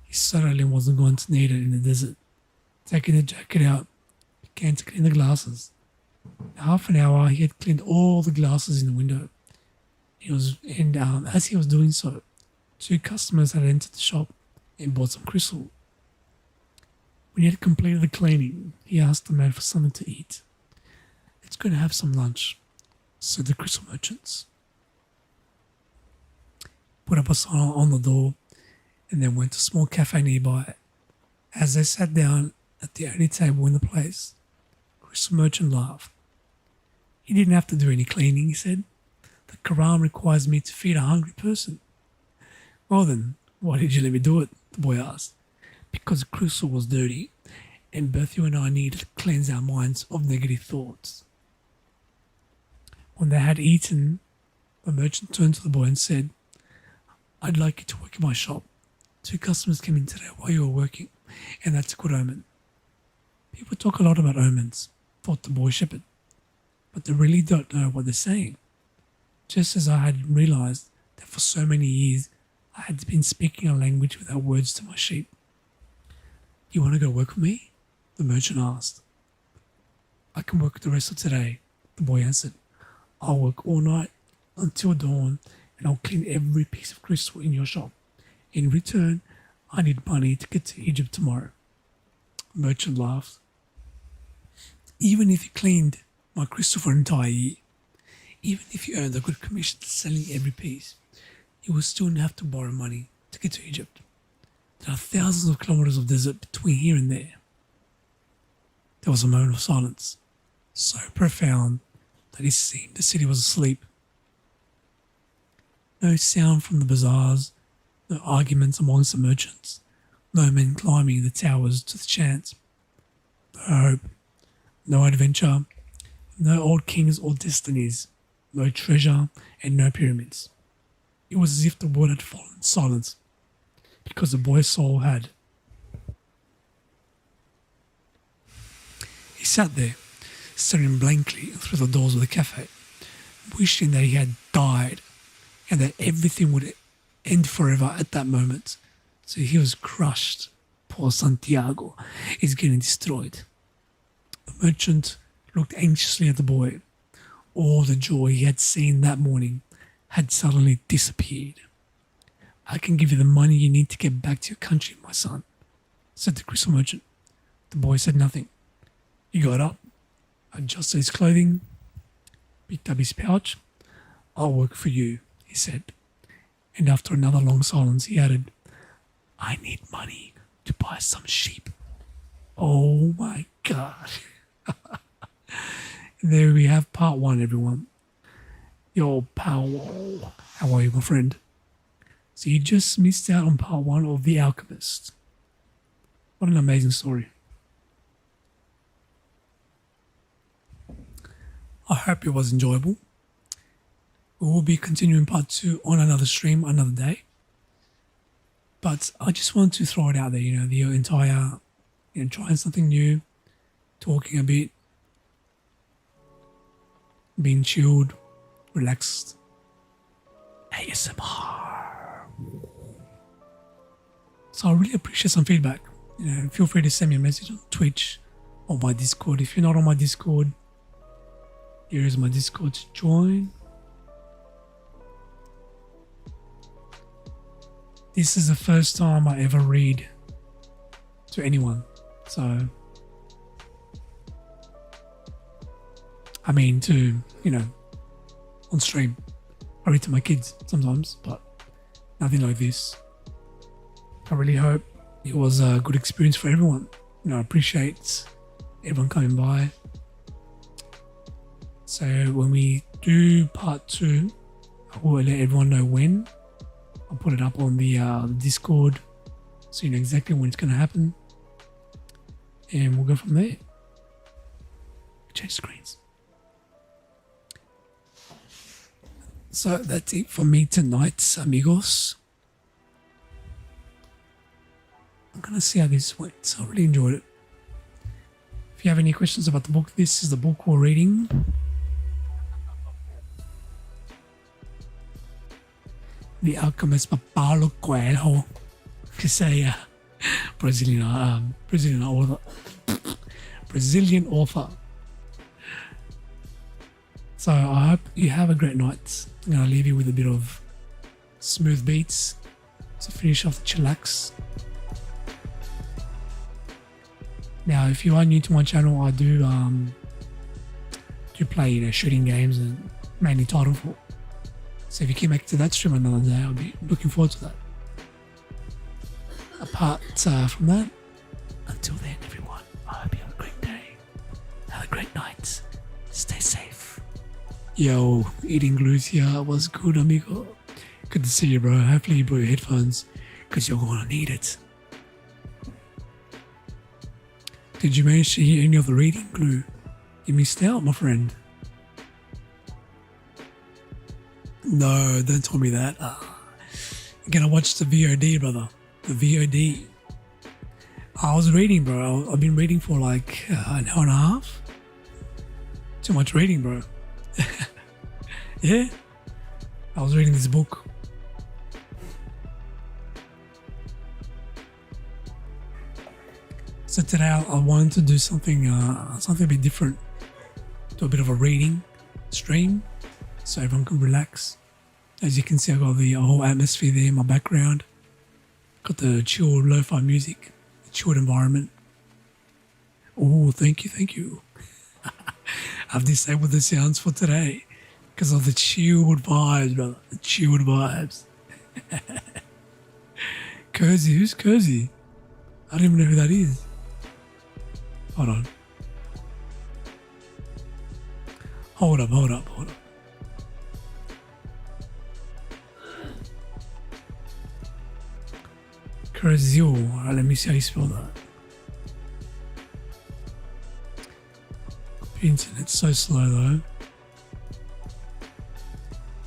He certainly wasn't going to need it in the desert. Taking the jacket out, he began to clean the glasses. In half an hour, he had cleaned all the glasses in the window. As he was doing so, 2 customers had entered the shop and bought some crystal. When he had completed the cleaning, he asked the man for something to eat. "Let's go and have some lunch," said the crystal merchants. Put up a sign on the door and then went to a small cafe nearby. As they sat down at the only table in the place, the crystal merchant laughed. "You didn't have to do any cleaning," he said. "The Quran requires me to feed a hungry person." "Well then, why did you let me do it?" the boy asked. "Because the crystal was dirty, and both you and I needed to cleanse our minds of negative thoughts." When they had eaten, the merchant turned to the boy and said, "I'd like you to work in my shop. 2 customers came in today while you were working, and that's a good omen." People talk a lot about omens, thought the boy shepherd, but they really don't know what they're saying. Just as I had realized that for so many years I had been speaking a language without words to my sheep. "You want to go work with me?" the merchant asked. "I can work the rest of today," the boy answered. "I'll work all night until dawn, and I'll clean every piece of crystal in your shop. In return, I need money to get to Egypt tomorrow." The merchant laughed. "Even if you cleaned my crystal for an entire year, even if you earned a good commission selling every piece, you will still have to borrow money to get to Egypt. There are thousands of kilometers of desert between here and there." There was a moment of silence, so profound that it seemed the city was asleep. No sound from the bazaars, no arguments amongst the merchants, no men climbing the towers to the chants. No hope, no adventure, no old kings or destinies, no treasure and no pyramids. It was as if the world had fallen silent, because the boy's soul had. He sat there, staring blankly through the doors of the cafe, wishing that he had died and that everything would end forever at that moment. So he was crushed. Poor Santiago is getting destroyed. The merchant looked anxiously at the boy. All the joy he had seen that morning had suddenly disappeared. "I can give you the money you need to get back to your country, my son," said the crystal merchant. The boy said nothing. He got up, adjusted his clothing, picked up his pouch. "I'll work for you," he said. And after another long silence, he added, "I need money to buy some sheep." Oh my God. There we have part 1, everyone. Yo, Paulo. How are you, my friend? So you just missed out on part 1 of The Alchemist. What an amazing story. I hope it was enjoyable. We will be continuing part 2 on another stream, another day. But I just want to throw it out there, the entire, trying something new, talking a bit, being chilled, relaxed. ASMR. So I really appreciate some feedback. Feel free to send me a message on Twitch or my Discord. If you're not on my Discord, here is my Discord to join. This is the first time I ever read to anyone. So, I mean on stream. I read to my kids sometimes, but nothing like this. I really hope it was a good experience for everyone. I appreciate everyone coming by. So when we do part 2, I will let everyone know when. I'll put it up on the Discord so you know exactly when it's going to happen. And we'll go from there. Change screens. So that's it for me tonight, amigos. I'm going to see how this went. I really enjoyed it. If you have any questions about the book, this is the book we're reading. The Alchemist by Paulo Coelho. Que say Brazilian author. Brazilian author. So I hope you have a great night. I'm going to leave you with a bit of smooth beats to finish off the chillax. Now, if you are new to my channel, I do play shooting games and mainly Titanfall. So if you can make it to that stream another day, I'll be looking forward to that. Apart from that, until then, everyone, I hope you have a great day. Have a great night. Stay safe. Yo, eating glues here was good, amigo. Good to see you, bro. Hopefully you brought your headphones, because you're gonna need it. Did you manage to hear any of the reading glue? You missed out, my friend. No, don't tell me that. You're gonna watch the VOD, brother. The VOD. I was reading, bro. I've been reading for like an hour and a half. Too much reading, bro. Yeah. I was reading this book. So today I wanted to do something a bit different. Do a bit of a reading stream so everyone can relax. As you can see, I got the whole atmosphere there in my background. Got the chill lo-fi music, the chilled environment. Oh, thank you. I've disabled the sounds for today because of the chilled vibes, brother. The chilled vibes. Cozy, who's Cozy? I don't even know who that is. Hold on. Hold up. Corazio. Alright, let me see how you spell that. The internet's so slow though.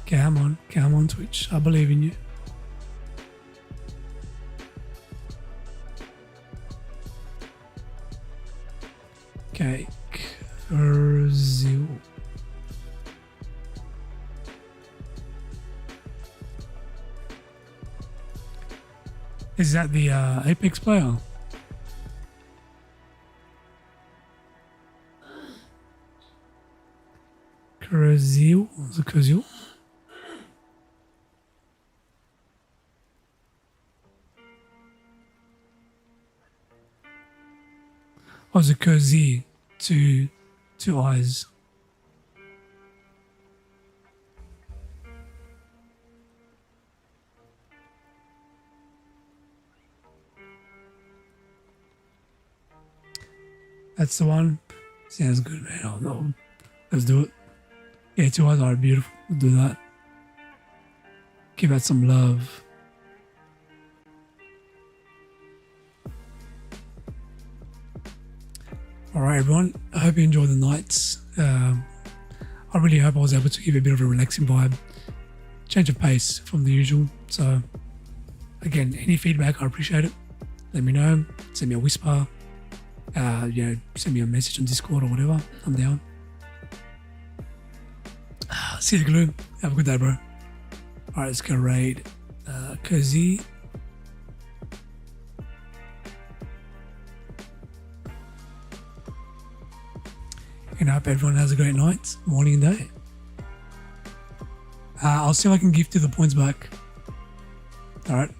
Come on Twitch. I believe in you. Okay, Corazio. Is that the Apex player? Corazio? Is it Corazio? Or is it Cozy? Two eyes. That's the one. Sounds good, man. Let's do it. Yeah, 2 eyes are beautiful. We'll do that. Give that some love. Alright, everyone. I hope you enjoyed the nights. I really hope I was able to give you a bit of a relaxing vibe. Change of pace from the usual. So, again, any feedback, I appreciate it. Let me know. Send me a whisper. Send me a message on Discord or whatever. I'm down. See you, Glue. Have a good day, bro. Alright, let's go raid Cozy. And I hope everyone has a great night, morning and day. I'll see if I can gift you the points back. Alright,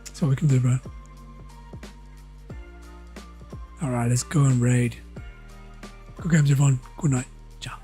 that's what we can do, bro. Alright, let's go and raid. Good games, everyone. Good night. Ciao.